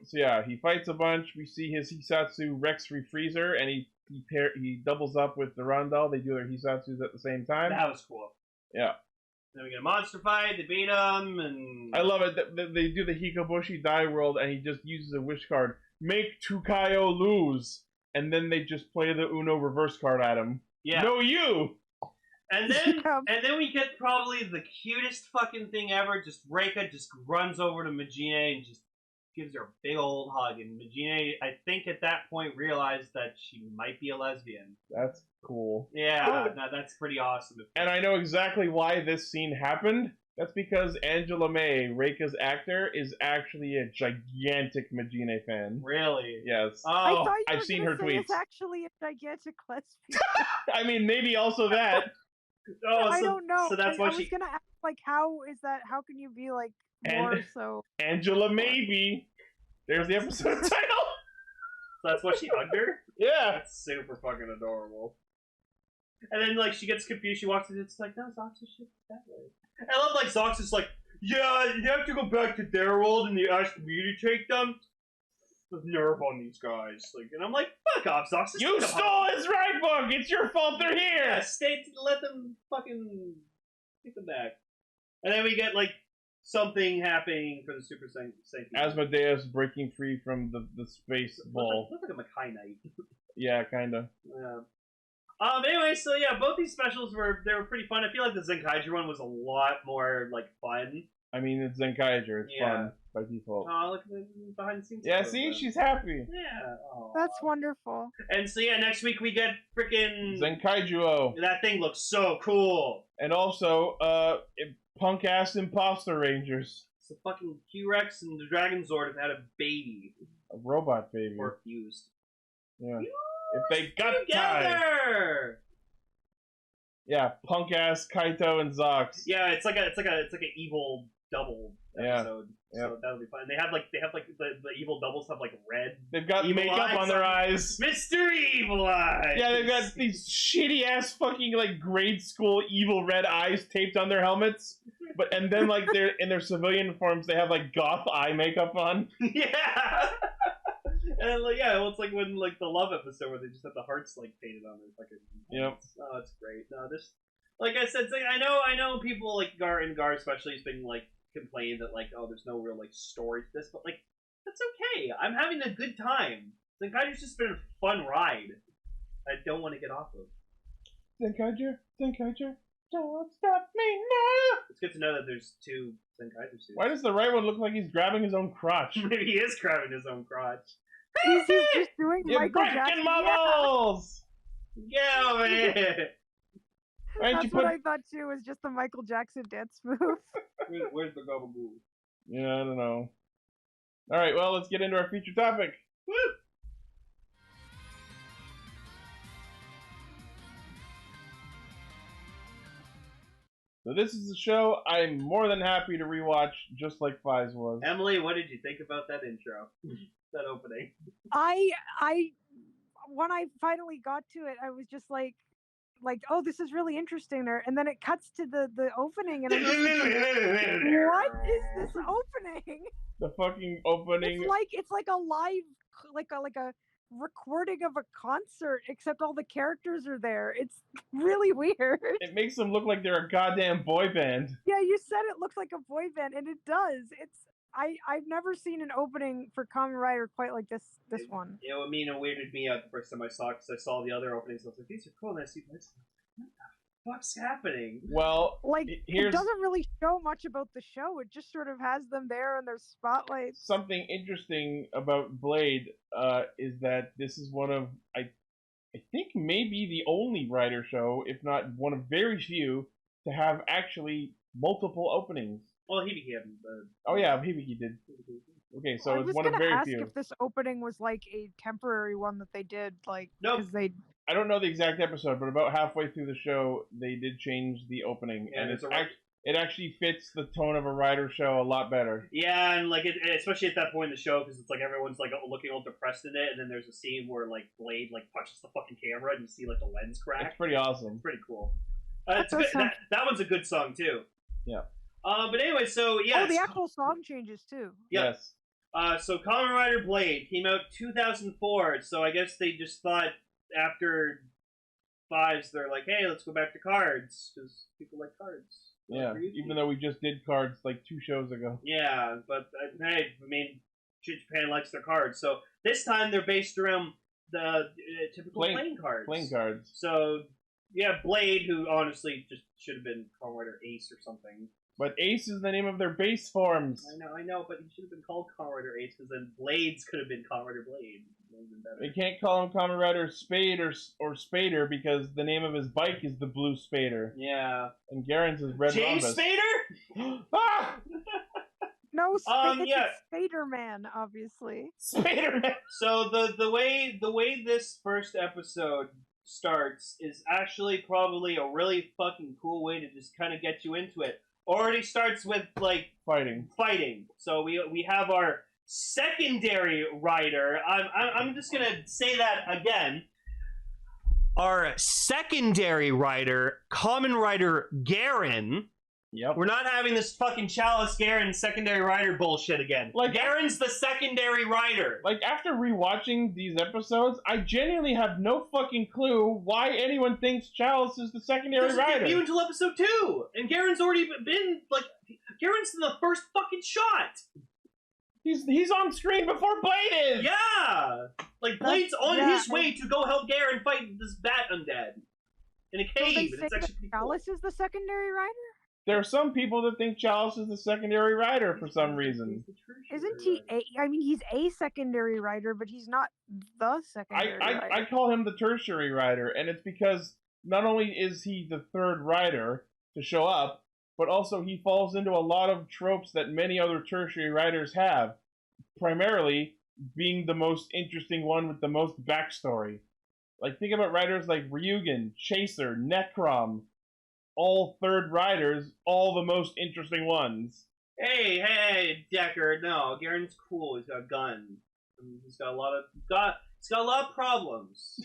So yeah, he fights a bunch. We see his Hisatsu Rex Refreezer, and he doubles up with the Rondell. They do their Hisatsus at the same time. That was cool. Yeah. Then we get a monster fight, they beat him, and... I love it. They do the Hikoboshi Die World, and he just uses a wish card. Make Tukayo lose! And then they just play the Uno reverse card at him. Yeah. No, you! And then we get probably the cutest fucking thing ever. Just Reika just runs over to Majine and just gives her a big old hug. And Majine, I think at that point, realized that she might be a lesbian. That's cool. Yeah, no, that's pretty awesome. And I know exactly why this scene happened. That's because Angela May, Reika's actor, is actually a gigantic Majine fan. Really? Yes. Oh, I've seen her tweets. It's actually a gigantic lesbian. I mean, maybe also that. I don't know. So that's why I was gonna ask, like, how is that? How can you be like more so? Angela Maybe. There's the episode title. So that's why she hugged her? Yeah. That's super fucking adorable. And then, like, she gets confused. She walks in. It's like, no, Zox is shit that way. I love, like, Zox is like, yeah, you have to go back to their world and you ask me to take them. The nerve on these guys. Like, and I'm like, fuck off, Zox. You stole his ride book. It's your fault they're here. Yeah, let them fucking take them back. And then we get, like, something happening for the Super Sentai. Asmodeus breaking free from the space ball. Looks like a Makai Knight. Yeah, kinda. Yeah. Anyway, so yeah, both these specials were pretty fun. I feel like the Zenkaiger one was a lot more like fun. I mean, it's Zenkaiger. It's fun by default. Oh, look at the behind the scenes. Yeah, see, she's happy. Yeah. Aww. That's wonderful. And so yeah, next week we get freaking Zenkaijuo. That thing looks so cool. And also, punk ass Imposter Rangers. So fucking Q-Rex and the Dragon Zord have had a baby. A robot baby. Or fused. Yeah. If they got time. Together. Yeah, punk ass Kaito and Zox. Yeah, it's like an evil double episode. Yeah. So that'll be fun. They have like the evil doubles have like red. They've got evil makeup on their eyes. Mystery Evil Eyes. Yeah, they've got these shitty ass fucking like grade school evil red eyes taped on their helmets. And then like they're in their civilian forms, they have like goth eye makeup on. Yeah. And like, yeah, well, it's like when like the Love episode where they just have the hearts like painted on their fucking. Yep. Oh, that's great. No, this, like I said, I know people like Gar especially has been like complaining that like, oh, there's no real like story to this, but like that's okay. I'm having a good time. Zenkaiger's just been a fun ride. I don't want to get off of. Zenkaiger. Don't stop me now. It's good to know that there's two Zenkaiger suits. Why does the right one look like he's grabbing his own crotch? Maybe he is grabbing his own crotch. He's just doing You're Michael breaking Jackson. my Yeah. balls! Get over here! Why don't That's you what put... I thought too, was just the Michael Jackson dance move. Where's the gobble? Yeah, I don't know. Alright, well, let's get into our feature topic. Woo! So this is a show I'm more than happy to rewatch, just like Fives was. Emily, what did you think about that intro? That opening? I when I finally got to it, I was just like, oh, this is really interesting there. And then it cuts to the opening, and I'm just like, what is this opening? The fucking opening. It's like a live, like a recording of a concert, except all the characters are there. It's really weird. It makes them look like they're a goddamn boy band. Yeah, you said it looks like a boy band, and it does. I've never seen an opening for Kamen Rider quite like this one. It weirded me out the first time I saw it, because I saw the other openings. I was like, these are cool, and I see this. What the fuck's happening? Well, It doesn't really show much about the show. It just sort of has them there and their spotlights. something interesting about Blade is that this is one of, I think maybe the only Rider show, if not one of very few, to have actually multiple openings. Well, Hibiki had but... Oh yeah, Hibiki did. Okay, so I it's was one of gonna very ask few. if this opening was like a temporary one that they did, like, Nope. because they. I don't know the exact episode, but about halfway through the show, they did change the opening, Yeah, and there's it actually fits the tone of a Rider show a lot better. Yeah, and like especially at that point in the show, because it's like everyone's like looking all depressed in it, and then there's a scene where like Blade like punches the fucking camera, and you see like the lens crack. It's pretty awesome. It's pretty cool. It's good. That one's a good song too. Yeah. But anyway, so yeah. Oh, the actual song changes too. Yeah. Yes. So Kamen Rider Blade came out 2004. So I guess they just thought after Fives, they're like, hey, let's go back to cards because people like cards. Yeah. Even though we just did cards like 2 shows ago. Yeah, but hey, Japan likes their cards. So this time they're based around the typical playing cards. Playing cards. So yeah, Blade, who honestly just should have been Kamen Rider Ace or something. But Ace is the name of their base forms. I know, but he should have been called Kamen Rider Ace, because then Blades could have been Kamen Rider Blade. They can't call him Kamen Rider Spade or Spader because the name of his bike is the Blue Spader. Yeah. And Garren's is Red James Rhombus. Spader? Ah! No, it's yeah. Spader Man, obviously. Spader Man. So the way this first episode starts is actually probably a really fucking cool way to just kind of get you into it. Already starts with like fighting. So we have our secondary rider. I'm just gonna say that again. Our secondary rider, Kamen Rider Garren. Yep. We're not having this fucking Chalice Garren secondary rider bullshit again. Like Garren's the secondary rider. Like after rewatching these episodes, I genuinely have no fucking clue why anyone thinks Chalice is the secondary rider. Debut until episode 2, and Garren's already been like Garren's in the first fucking shot. He's on screen before Blade is. Yeah, like Blade's on his way to go help Garren fight this bat undead in a cave. So they say that Chalice is the secondary rider? There are some people that think Chalice is the secondary rider for some reason. Isn't he he's a secondary rider, but he's not the secondary rider. I call him the tertiary rider, and it's because not only is he the third rider to show up, but also he falls into a lot of tropes that many other tertiary riders have. Primarily being the most interesting one with the most backstory. Like, think about riders like Ryugan, Chaser, Necrom. All third riders, all the most interesting ones. Hey, Decker! No, Garren's cool. He's got a gun. He's got a lot of problems.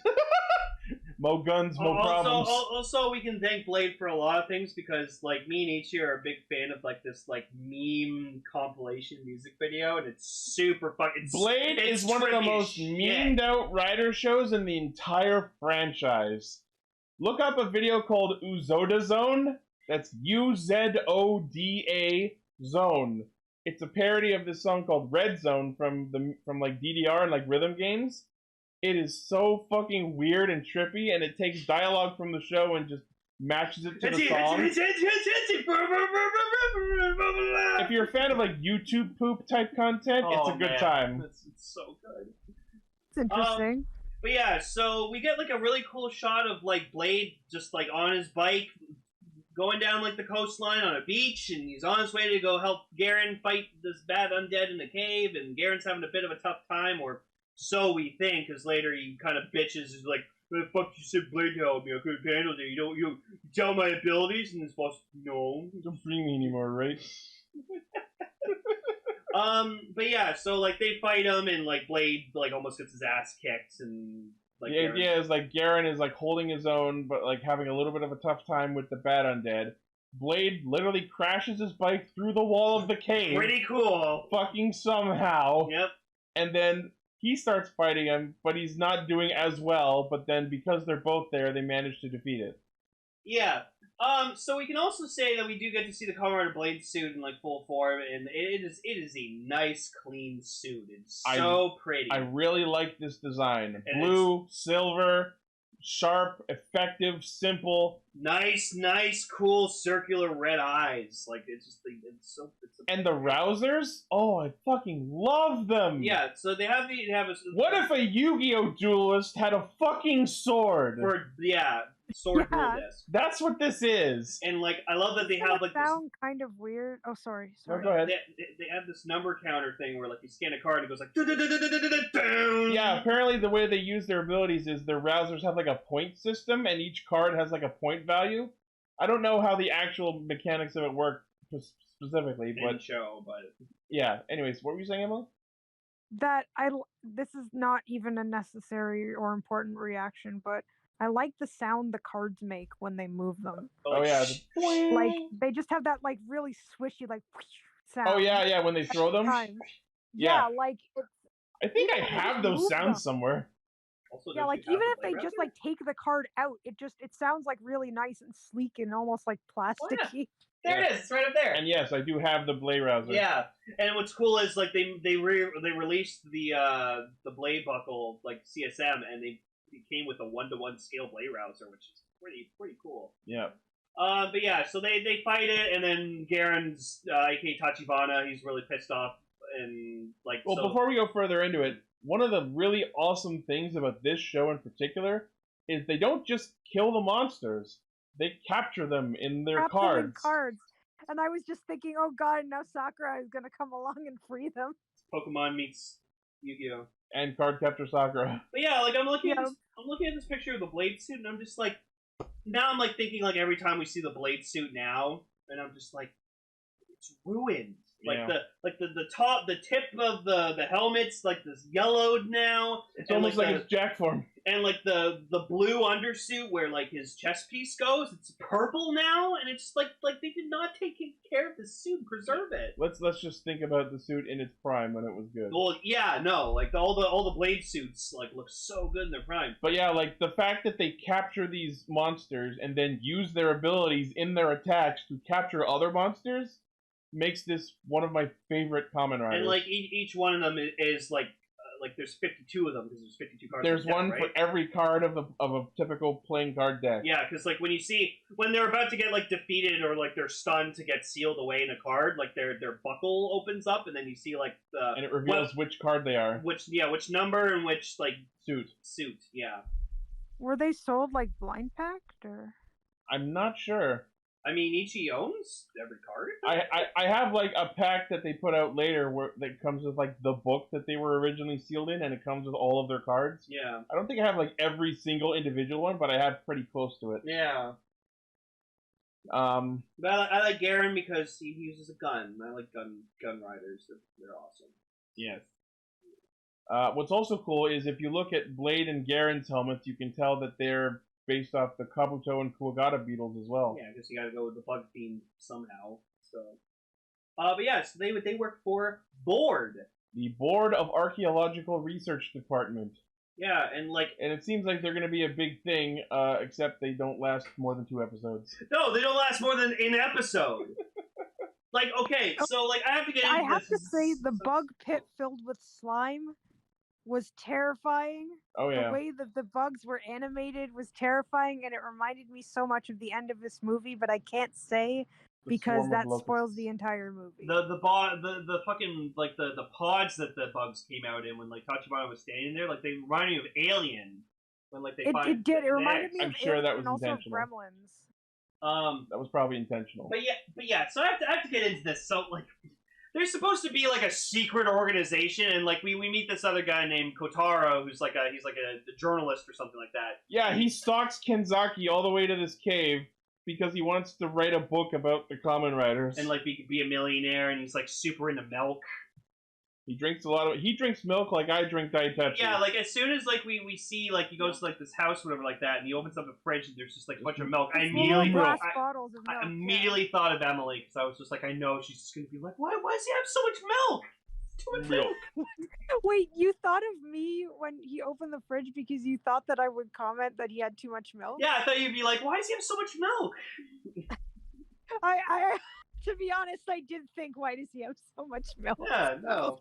Mo guns, mo problems. Also, we can thank Blade for a lot of things because, like, me and Ichi are a big fan of like this like meme compilation music video, and it's super fucking. Blade is one of the most memed out rider shows in the entire franchise. Look up a video called Uzoda Zone. That's Uzoda Zone. It's a parody of this song called Red Zone from like DDR and like rhythm games. It is so fucking weird and trippy, and it takes dialogue from the show and just matches it to the song. If you're a fan of like YouTube poop type content, it's a good time. It's so good. It's interesting. But yeah, so we get like a really cool shot of like Blade just like on his bike going down like the coastline on a beach, and he's on his way to go help Garren fight this bad undead in the cave, and Garen's having a bit of a tough time, or so we think, because later he kind of bitches, he's like, "What the fuck you said Blade helped me? I could have handled it. You tell my abilities?" And his boss, "No. You don't bring me anymore, right?" But yeah, so like they fight him, and like Blade like almost gets his ass kicked, and like the idea is like Garren is like holding his own, but like having a little bit of a tough time with the bad undead. Blade literally crashes his bike through the wall of the cave. Pretty cool. Fucking somehow. Yep. And then he starts fighting him, but he's not doing as well. But then because they're both there, they manage to defeat it. Yeah. So we can also say that we do get to see the Kamen Rider Blade suit in like full form, and it is a nice, clean suit. It's so pretty. I really like this design. And blue, silver, sharp, effective, simple. Nice, cool, circular red eyes. Like And the rousers? Oh, I fucking love them. Yeah. So they have What if a Yu-Gi-Oh duelist had a fucking sword? Sword duel Yeah. disc. That's what this is. And like, I love that they have like sound kind of weird. Oh, sorry. No, go ahead. they have this number counter thing where like you scan a card and it goes like Yeah, apparently the way they use their abilities is their rousers have like a point system, and each card has like a point value. I don't know how the actual mechanics of it work specifically, but yeah. Anyways, what were you saying, Emily? That this is not even a necessary or important reaction, but I like the sound the cards make when they move them. Oh yeah. Like they just have that like really swishy like sound. Oh yeah, when they throw them. Yeah, like it's, I think I have those sounds somewhere. Yeah, like even if they just like take the card out, it sounds like really nice and sleek and almost like plasticky. There it is. It's right up there. And yes, I do have the Blade rouser. Yeah, and what's cool is like they released the blade buckle like CSM, and it came with a 1-to-1 scale blade rouser, which is pretty cool. Yeah. But yeah, so they fight it, and then Garen's aka Tachibana, he's really pissed off, and like. Well, before we go further into it, one of the really awesome things about this show in particular is they don't just kill the monsters; they capture them in their cards. And I was just thinking, oh god, now Sakura is gonna come along and free them. Pokemon meets Yu-Gi-Oh! And card capture Sakura. But yeah, like I'm looking at this picture of the Blade suit, and I'm just like, now I'm like thinking like every time we see the Blade suit now, and I'm just like, it's ruined. Like the top, the tip of the helmet's like this yellowed now. It's almost like it's jack form. And like the blue undersuit where like his chest piece goes, it's purple now, and it's like they did not take care of the suit and preserve it. Let's just think about the suit in its prime when it was good. Well, yeah, no, like all the Blade suits like look so good in their prime. But yeah, like the fact that they capture these monsters and then use their abilities in their attacks to capture other monsters makes this one of my favorite Kamen Riders. And like each one of them is like there's 52 of them because there's 52 cards. There's one for every card of a typical playing card deck. Yeah, because like when they're about to get like defeated or like they're stunned to get sealed away in a card, like their buckle opens up and then you see like and it reveals which card they are. Which number and which like suit. Yeah. Were they sold like blind packed or? I'm not sure. I mean, Ichi owns every card. I have like a pack that they put out later that comes with like the book that they were originally sealed in, and it comes with all of their cards. Yeah. I don't think I have like every single individual one, but I have pretty close to it. Yeah. But I like Garren because he uses a gun. I like gun riders. They're awesome. Yes. What's also cool is if you look at Blade and Garren's helmets, you can tell that they're based off the Kabuto and Kuwagata beetles as well. Yeah, I guess you gotta go with the bug theme somehow. So, but yeah, so they work for BORD. The Board of Archaeological Research Department. Yeah, and it seems like they're gonna be a big thing, except they don't last more than 2 episodes. No, they don't last more than an episode. Like, okay, so like I have to get into I have to say the bug pit filled with slime was terrifying. Oh The yeah. way that the bugs were animated was terrifying, and it reminded me so much of the end of this movie, but I can't say The because swarm of that locusts. spoils the entire movie. The fucking like the pods that the bugs came out in when like Tachibana was standing there, like they reminded me of Alien when like they find It did. It the reminded eggs. me I'm of sure Alien that was and also of intentional. Gremlins. That was probably intentional. But yeah. So I have to get into this. So like, there's supposed to be like a secret organization, and like we meet this other guy named Kotaro, who's like he's like a journalist or something like that. Yeah, he stalks Kenzaki all the way to this cave because he wants to write a book about the Kamen Riders. And like be a millionaire, and he's like super into milk. He drinks he drinks milk like I drink Daitetsu. Yeah, like as soon as like we see like he goes to like this house, whatever like that, and he opens up a fridge and there's just like a bunch of milk. I immediately glass bottles of milk. I immediately thought of Emily because I was just like, I know she's just gonna be like, why does he have so much milk? Too much milk. Wait, you thought of me when he opened the fridge because you thought that I would comment that he had too much milk? Yeah, I thought you'd be like, why does he have so much milk? I to be honest, I did think, why does he have so much milk? Yeah, no.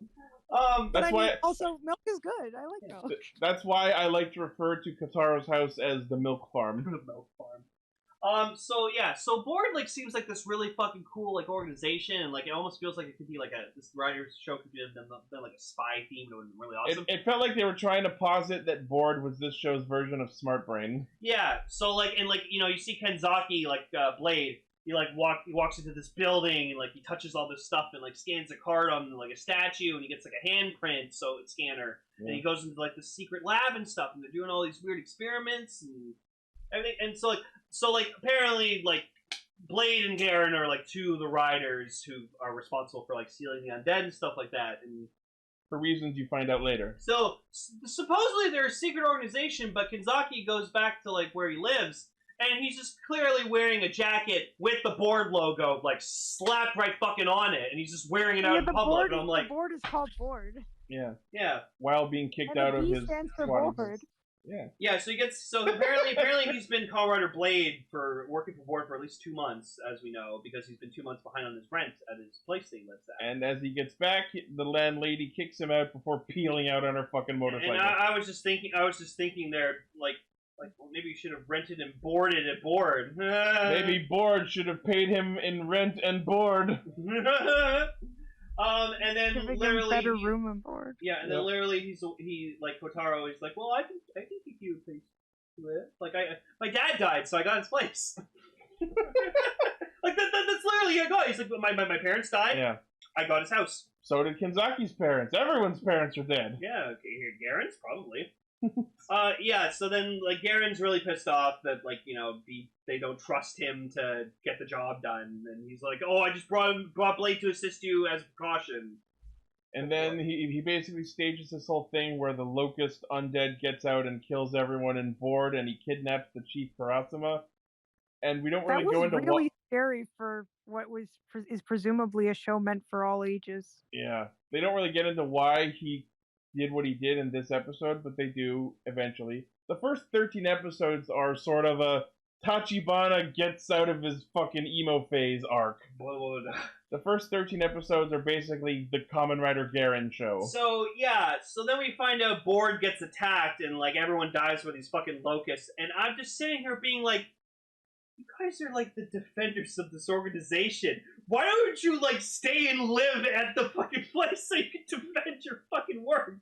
But That's I why. mean, also, milk is good. I like milk. That's why I like to refer to Kotaro's house as the milk farm. The milk farm. So Board like seems like this really fucking cool like organization, and like it almost feels like it could be like this writer's show could be like a spy theme. It would be really awesome. It felt like they were trying to posit that Board was this show's version of Smart Brain. Yeah. So like and like you see Kenzaki like Blade. He walks into this building and like he touches all this stuff and like scans a card on like a statue and he gets like a handprint scanner and he goes into like the secret lab and stuff and they're doing all these weird experiments and everything and so apparently like Blade and Garren are like two of the riders who are responsible for like sealing the undead and stuff like that and for reasons you find out later. So supposedly they're a secret organization, but Kenzaki goes back to like where he lives. And he's just clearly wearing a jacket with the Board logo, like, slapped right fucking on it. And he's just wearing it out in public. And I'm like... The board is called Board. Yeah. Yeah. While being kicked and out of B his stands for squad. Board. Yeah. Yeah, so apparently he's been Kamen Rider Blade for working for Board for at least 2 months, as we know, because he's been 2 months behind on his rent at his place that he lives at. And as he gets back, the landlady kicks him out before peeling out on her fucking motorcycle. And I was just thinking there, like, well, maybe you should have rented and boarded at Board. Maybe Board should have paid him in rent and board. And then literally better room and board. Yeah, and then literally he like Kotaro is like, well, I can give you a place to live. Like my dad died, so I got his place. Like that's literally a guy. He's like, my parents died. Yeah. I got his house. So did Kenzaki's parents. Everyone's parents are dead. Yeah, okay, Garren's probably. Yeah, so then, like, Garren's really pissed off that, like, they don't trust him to get the job done, and he's like, oh, I just brought Blade to assist you as a precaution. And then he basically stages this whole thing where the Locust Undead gets out and kills everyone in Board, and he kidnaps the Chief Karasuma. And we don't really go into what... That was really scary for what is presumably a show meant for all ages. Yeah. They don't really get into why he did what he did in this episode, but they do eventually. The first 13 episodes are sort of a Tachibana gets out of his fucking emo phase arc. The first 13 episodes are basically the Kamen Rider Garren show. So, yeah, so then we find out Board gets attacked and, like, everyone dies with these fucking locusts, and I'm just sitting here being like, you guys are, like, the defenders of this organization. Why don't you, like, stay and live at the fucking place so you can defend your fucking work?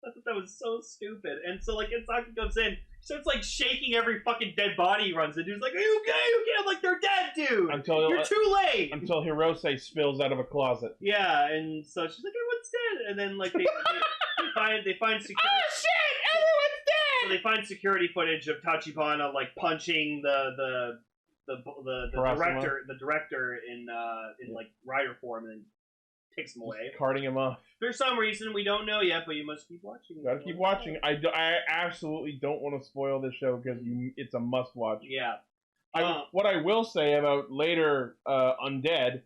I thought that was so stupid. And so, like, Kenzaki comes in, starts, like, shaking every fucking dead body he runs into. He's like, are you okay? You okay? I'm like, they're dead, dude! You're too late! Until Hirose spills out of a closet. Yeah, and so she's like, everyone's dead! And then, like, they find security... Oh, shit! Everyone's dead! So they find security footage of Tachibana, like, punching the director in like rider form and then takes him away. Carting him off. For some reason we don't know yet, but you must keep watching. Gotta keep watching. I absolutely don't want to spoil this show because it's a must watch. Yeah. What I will say about later Undead,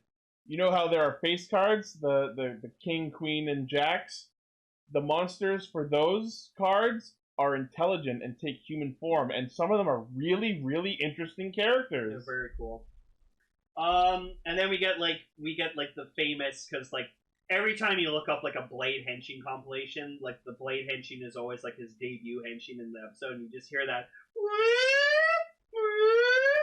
you know how there are face cards, the King, Queen, and Jacks? The monsters for those cards are intelligent and take human form, and some of them are really, really interesting characters. They're very cool. And then we get the famous, because like every time you look up like a Blade Henshin compilation, like the Blade Henshin is always like his debut Henshin in the episode, and you just hear that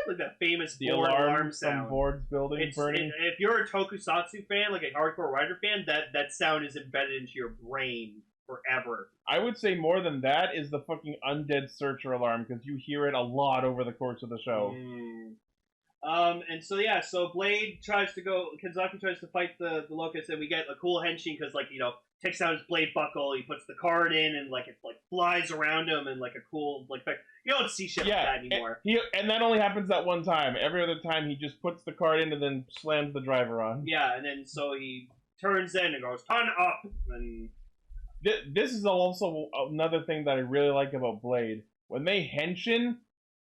like that famous The board alarm from sound. boards building burning. If you're a tokusatsu fan, like a hardcore Rider fan, that sound is embedded into your brain forever. I would say more than that is the fucking undead searcher alarm, because you hear it a lot over the course of the show. And so yeah, so Blade tries to go, Kenzaki tries to fight the Locust, and we get a cool henshin because, like, you know, takes out his blade buckle, he puts the card in, and like it like flies around him, and like a cool like you don't see shit like that anymore. And that only happens that one time. Every other time he just puts the card in and then slams the driver on. Yeah, and then so he turns in and goes, "Turn up!" And this is also another thing that I really like about Blade. When they henshin,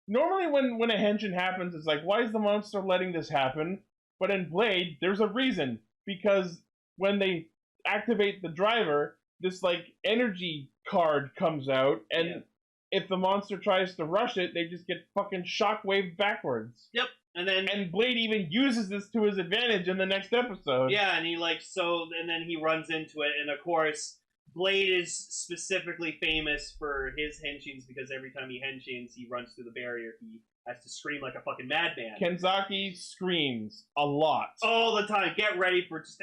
normally when a henshin happens, it's like, why is the monster letting this happen? But in Blade, there's a reason. Because when they activate the driver, this like energy card comes out, and if the monster tries to rush it, they just get fucking shockwaved backwards. Yep. And Blade even uses this to his advantage in the next episode. Yeah, and and then he runs into it, and of course Blade is specifically famous for his henshins because every time he henshins, he runs through the barrier. He has to scream like a fucking madman. Kenzaki screams a lot. All the time. Get ready for just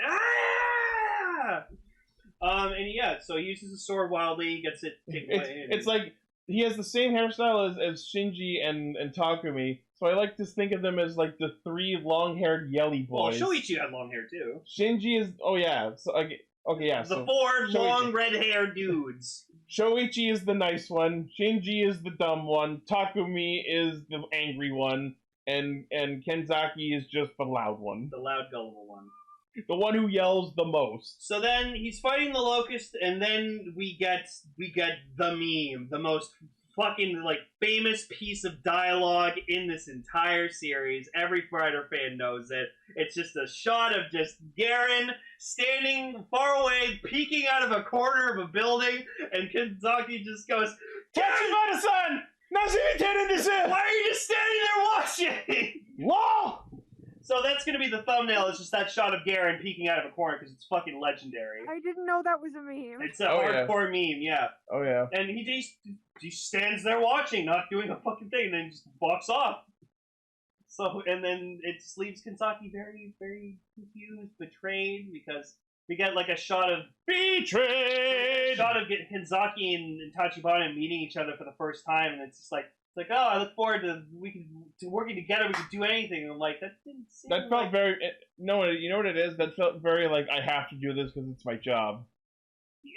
and yeah, so he uses the sword wildly, gets it taken away. It's like he has the same hairstyle as Shinji and Takumi, so I like to think of them as like the three long-haired yelly boys. Well, Shoichi had long hair too. Shinji is The four long red-haired dudes. Shoichi is the nice one, Shinji is the dumb one, Takumi is the angry one, and Kenzaki is just the loud one. The loud, gullible one. The one who yells the most. So then he's fighting the Locust, and then we get the meme, the most fucking like famous piece of dialogue in this entire series. Every Rider fan knows it. It's just a shot of just Garren standing far away, peeking out of a corner of a building, and Kenzaki just goes, "Tachibana-san! Why are you just standing there watching?" Whoa! So that's going to be the thumbnail, it's just that shot of Garren peeking out of a corner, because it's fucking legendary. I didn't know that was a meme. It's a hardcore meme, yeah. Oh, yeah. And he stands there watching, not doing a fucking thing, and then just walks off. So, and then it just leaves Kenzaki very, very confused, betrayed, because we get like a shot of... Betrayed! A shot of Kenzaki and Tachibana meeting each other for the first time, and it's just like, oh, I look forward to working together. We could do anything. And I'm like, that didn't seem. That felt very. No, you know what it is? That felt very like I have to do this because it's my job.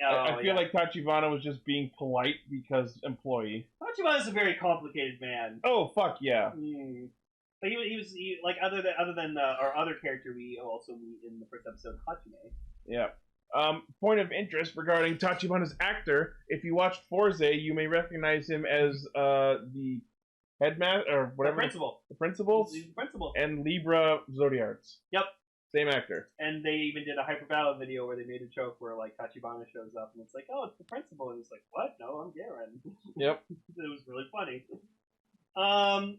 I feel like Tachibana was just being polite because employee. Tachibana's a very complicated man. Oh fuck yeah! But he was like other than our other character we also meet in the first episode, Hajime. Yeah. Point of interest regarding Tachibana's actor, if you watched Forze, you may recognize him as the headmaster, or whatever. The principal. The principal? He's the principal. And Libra Zodiarts. Yep. Same actor. And they even did a Hyper Battle video where they made a joke where, like, Tachibana shows up and it's like, oh, it's the principal. And he's like, what? No, I'm Garren. Yep. It was really funny.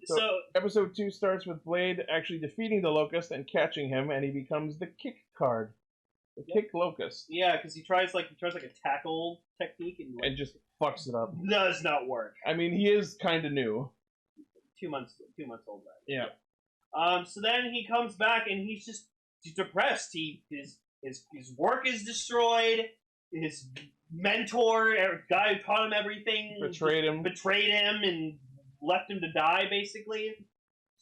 So episode 2 starts with Blade actually defeating the Locust and catching him, and he becomes the kick card. The kick Locust. Yeah, because he tries like a tackle technique and just fucks it up. Does not work. I mean, he is kind of new. 2 months old, right? Yeah. So then he comes back and he's depressed. His work is destroyed. His mentor, guy who taught him everything, betrayed him and left him to die, basically.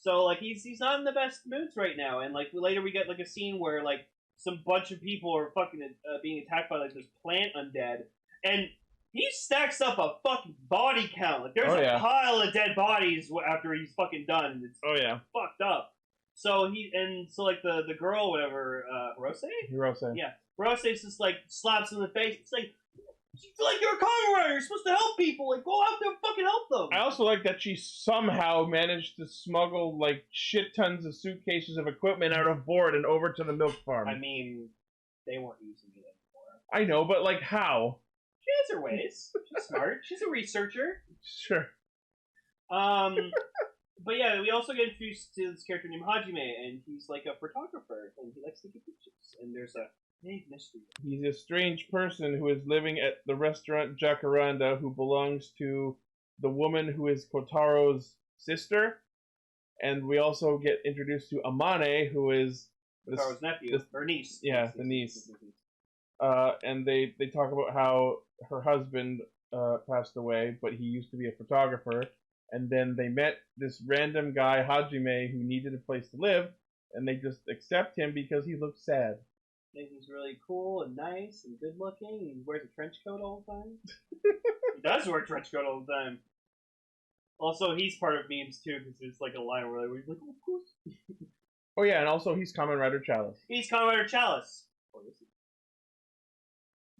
So like he's not in the best moods right now. And like later we get like a scene where like some bunch of people are fucking being attacked by like this plant undead, and he stacks up a fucking body count. Like there's a pile of dead bodies after he's fucking done. It's fucked up. So like the girl, whatever, Hirose? Yeah. Hirose's just like slaps him in the face. It's like you're a Kamen Rider, you're supposed to help people, like go out there and fucking help them. I also like that she somehow managed to smuggle like shit tons of suitcases of equipment out of board and over to the milk farm. I mean, they weren't using it anymore. I know, but like how? She has her ways. She's smart. She's a researcher. Sure. But yeah, we also get introduced to this character named Hajime, and he's like a photographer, and he likes to get pictures. And there's a Mystery. He's a strange person who is living at the restaurant Jacaranda, who belongs to the woman who is Kotaro's sister. And we also get introduced to Amane, who is Kotaro's nephew, or niece. Yeah, the niece. And they talk about how her husband passed away, but he used to be a photographer. And then they met this random guy, Hajime, who needed a place to live, and they just accept him because he looks sad. And he's really cool and nice and good looking. He wears a trench coat all the time. He does wear a trench coat all the time. Also, he's part of memes too, because there's like a line where he's like, "Oh, of course." Oh yeah, and also he's Kamen Rider Chalice. He's Kamen Rider Chalice.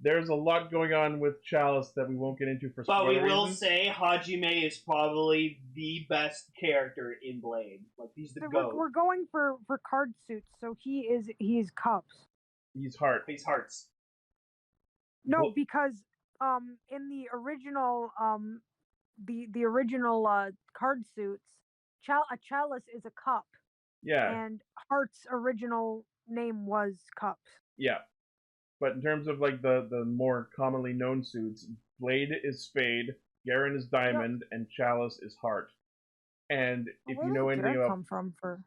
There's a lot going on with Chalice that we won't get into for spoiler But we will reasons. say Hajime is probably the best character in Blade. Like, he's the So GOAT. we're going for card suits, so he's cups. He's Heart. He's Hearts. No, Well- because in the original the original card suits, a chalice is a cup, Yeah, and Heart's original name was Cups. yeah. But in terms of like the more commonly known suits, Blade is Spade, Garren is Diamond, and Chalice is Heart. And if Where you did know anything Garrett about come from for?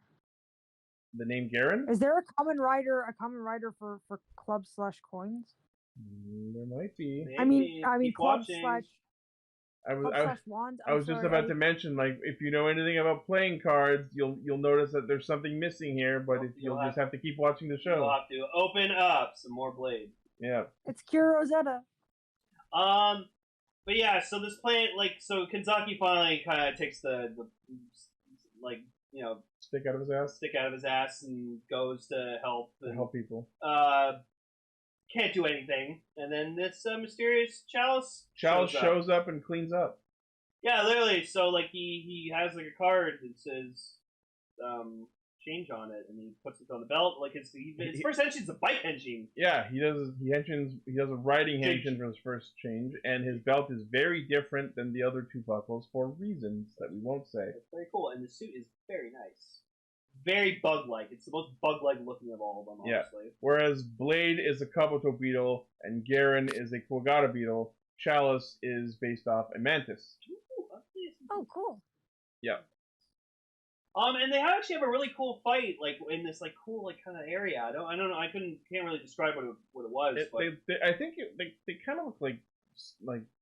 the name Garren, Is there a Kamen Rider for club/coins? There might be. I mean Keep club watching. slash I was club I, slash wands. I was just about to mention, like, if you know anything about playing cards, you'll notice that there's something missing here. But if you'll just have to keep watching the You'll show. have to open up some more Blade. Yeah. It's Kira Rosetta. But yeah, so this planet, like, so Kanzaki finally kind of takes the like, you know, Stick out of his ass. stick out of his ass and goes to help. To And, help people. can't do anything, and then this mysterious Chalice Shows up and cleans up. Yeah, literally. So like he has like a card that says change on it, and he puts it on the belt. Like his first engine's a bike engine. Yeah, he does a riding engine for his first change, and his belt is very different than the other two buckles for reasons that we won't say. It's very cool, and the suit is very nice. Very bug-like. It's the most bug-like looking of all of them, honestly. Yeah. Whereas Blade is a Kabuto beetle and Garren is a Quagata beetle, Chalice is based off a mantis. Oh, cool. Yeah. And they actually have a really cool fight, like in this like cool like kind of area. I don't know. Can't really describe what it was. But I think they kind of look like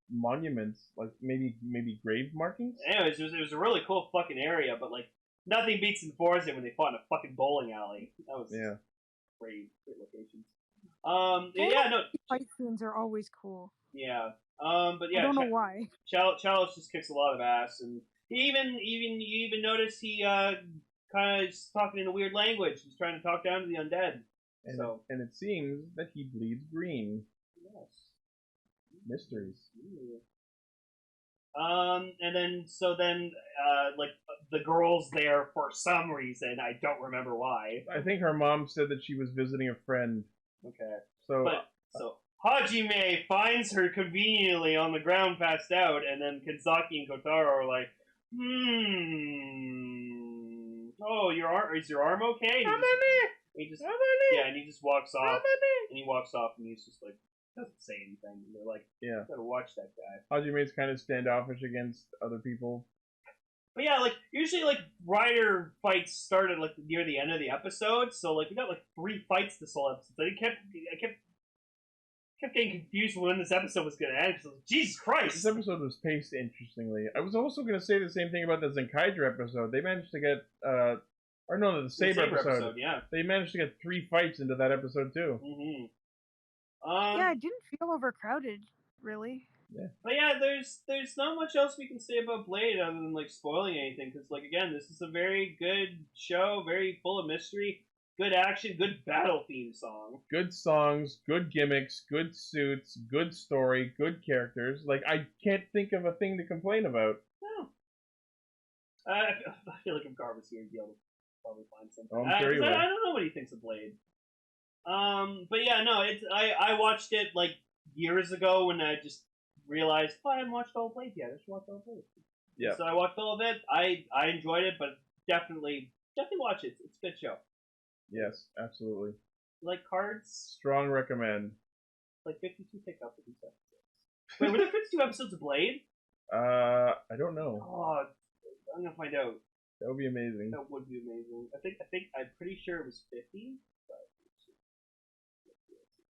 monuments, like maybe grave markings. anyways, it was a really cool fucking area, but like nothing beats in Forza when they fought in a fucking bowling alley. That was great locations. Yeah, no. Fight scenes are always cool. Yeah. But yeah. I don't know why. Chalice just kicks a lot of ass, and you even notice he kind of is talking in a weird language. He's trying to talk down to the undead. And it seems that he bleeds green. Yes. Mysteries. And then like the girl's there for some reason. I don't remember why. I think her mom said that she was visiting a friend. Okay. So So Hajime finds her conveniently on the ground, passed out, and then Kanzaki and Kotaro are like, oh, is your arm okay? And he just walks off. And he walks off, and he's just like, doesn't say anything. And they're like, yeah, gotta watch that guy. Hajime's kind of standoffish against other people. But yeah, like usually like rider fights started like near the end of the episode, so like we got like 3 fights this whole episode. So I kept getting confused when this episode was gonna end. So Jesus Christ! This episode was paced interestingly. I was also gonna say the same thing about the Zenkaiger episode. They managed to get the Saber episode. Yeah, they managed to get 3 fights into that episode too. Mm-hmm. Yeah, it didn't feel overcrowded, really. Yeah. But yeah, there's not much else we can say about Blade other than like spoiling anything, because like again, this is a very good show, very full of mystery, good action, good battle theme song, good songs, good gimmicks, good suits, good story, good characters. Like I can't think of a thing to complain about. No. I feel like if Gar was here, he'd be able to probably find something. Oh, I'm sure he will. I don't know what he thinks of Blade. But yeah, no, I watched it like years ago when I just realized, I haven't watched all of Blade yet. I should watch all of Blade. Yeah. So I watched all of it. I enjoyed it, but definitely watch it. It's a good show. Yes, absolutely. like cards? Strong recommend. Like 52 pickup for these episodes. Wait, were there 52 episodes of Blade? I don't know. Oh, I'm gonna find out. That would be amazing. That would be amazing. I'm pretty sure it was 50. But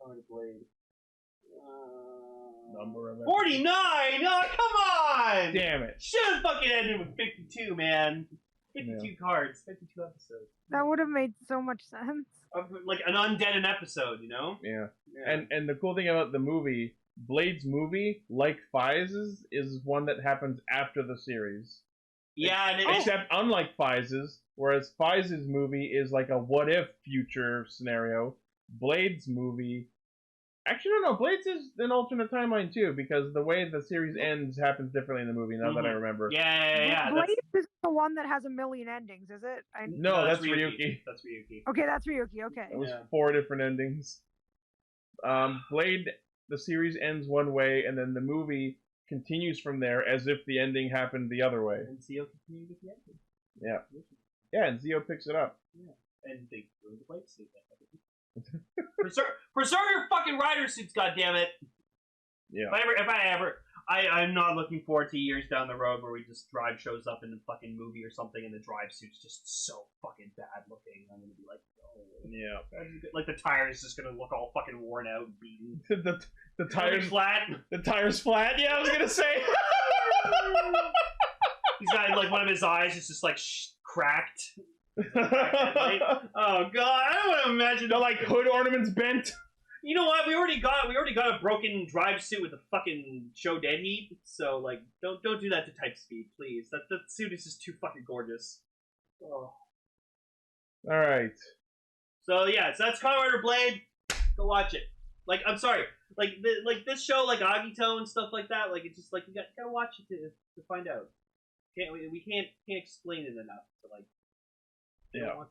Kamen Rider Blade. Number of 49! Oh, come on! Damn it. Should have fucking ended with 52, man. 52 cards, 52 episodes. That would have made so much sense. Like an undead an episode, you know? Yeah. Yeah. And the cool thing about the movie, Blade's movie, like Fize's, is one that happens after the series. Yeah, and Except unlike Fize's, whereas Fize's movie is like a what-if future scenario, Blade's movie... Actually, no, Blade's is an alternate timeline, too, because the way the series ends happens differently in the movie, now that I remember. Yeah. Blade is the one that has a million endings, is it? No, that's Ryuki. That's Ryuki. Okay, that's Ryuki, okay. It was 4 different endings. Blade, the series ends one way, and then the movie continues from there as if the ending happened the other way. And Zio continued with the ending. Yeah. Yeah, and Zio picks it up. Yeah. And they ruined the Blade suit. Preserve your fucking rider suits, goddammit! Yeah. I'm not looking forward to years down the road where we just Drive shows up in the fucking movie or something and the Drive suit's just so fucking bad looking. I'm gonna be like, oh. Yeah. Like the tires just gonna look all fucking worn out and beaten. the tires flat. The tire's flat. Yeah, I was gonna say. He's got like one of his eyes is just like cracked. Oh god, I don't want to imagine the like hood ornaments bent. You know what? We already got a broken Drive suit with a fucking show dead heat. So like, don't do that to Type Speed, please. That suit is just too fucking gorgeous. Oh. All right. So yeah, so that's Kamen Rider Blade. Go watch it. Like, I'm sorry, like this show, like Agito and stuff like that. Like, it's just like you gotta watch it to find out. We can't explain it enough to like. Yeah.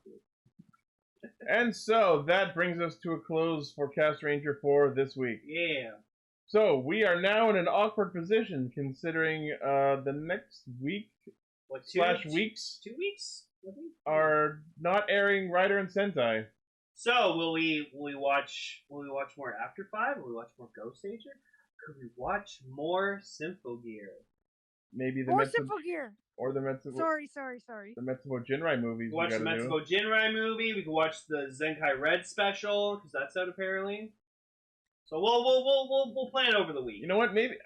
And so that brings us to a close for Castranger 4 this week. Yeah. So we are now in an awkward position considering the next week what, weeks 2 weeks are not airing Rider and Sentai. So will we watch more After 5? Will we watch more Ghost Ager? Could we watch more Symphogear? Maybe the Or Symphogear. Or the Metsubo. Sorry. The Metsubo Jinrai movies. Watch the Metsubo Jinrai movie. We can watch the Zenkai Red special because that's out apparently. So we'll plan it over the week. You know what? Maybe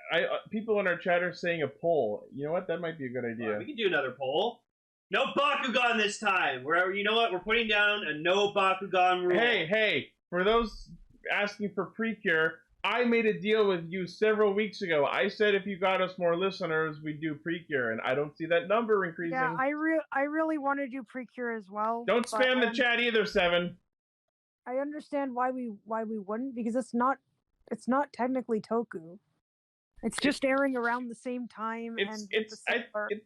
people in our chat are saying a poll. You know what? That might be a good idea. We can do another poll. No Bakugan this time. You know what? We're putting down a no Bakugan rule. Hey! For those asking for Precure, I made a deal with you several weeks ago. I said if you got us more listeners, we'd do Precure, and I don't see that number increasing. Yeah, I really want to do Precure as well. Don't spam the chat either, Seven. I understand why we wouldn't, because it's not technically Toku. It's just airing around the same time. It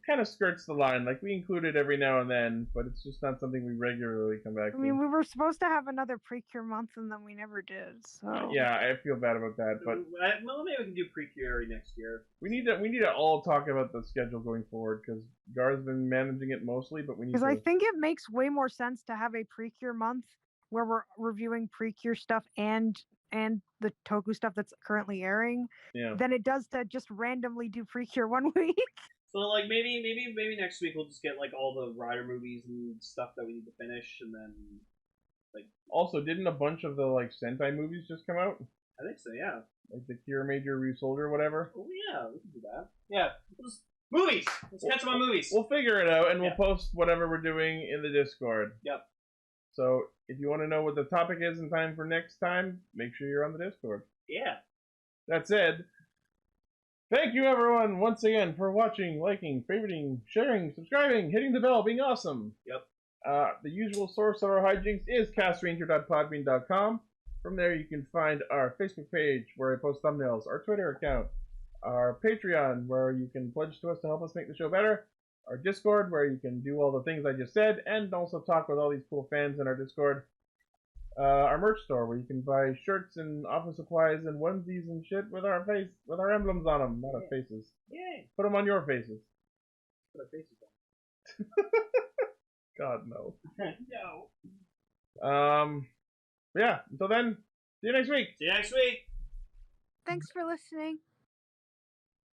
kind of skirts the line. Like, we include it every now and then, but it's just not something we regularly come back to. I mean, we were supposed to have another Precure month, and then we never did. So yeah, I feel bad about that. But well, maybe we can do Precure next year. We need to all talk about the schedule going forward because Gar's been managing it mostly, but we need. Because I think it makes way more sense to have a Precure month where we're reviewing Precure stuff and the Toku stuff that's currently airing, than it does to just randomly do Precure one week. So like maybe next week we'll just get like all the Rider movies and stuff that we need to finish, and then like. Also, didn't a bunch of the like Sentai movies just come out? I think so, yeah. Like the Kira Major Resolder or whatever. Oh yeah, we can do that. Yeah, movies. Let's catch them on movies. We'll figure it out, and we'll post whatever we're doing in the Discord. Yep. So if you want to know what the topic is in time for next time, make sure you're on the Discord. Yeah. That said, thank you everyone once again for watching, liking, favoriting, sharing, subscribing, hitting the bell, being awesome. Yep. The usual source of our hijinks is castranger.podbean.com. From there you can find our Facebook page where I post thumbnails, our Twitter account, our Patreon where you can pledge to us to help us make the show better, our Discord, where you can do all the things I just said, and also talk with all these cool fans in our Discord. Our merch store, where you can buy shirts and office supplies and onesies and shit with our emblems on them, not our faces. Yay! Put them on your faces. Put our faces on. God, no. No. But yeah, until then, see you next week. See you next week. Thanks for listening.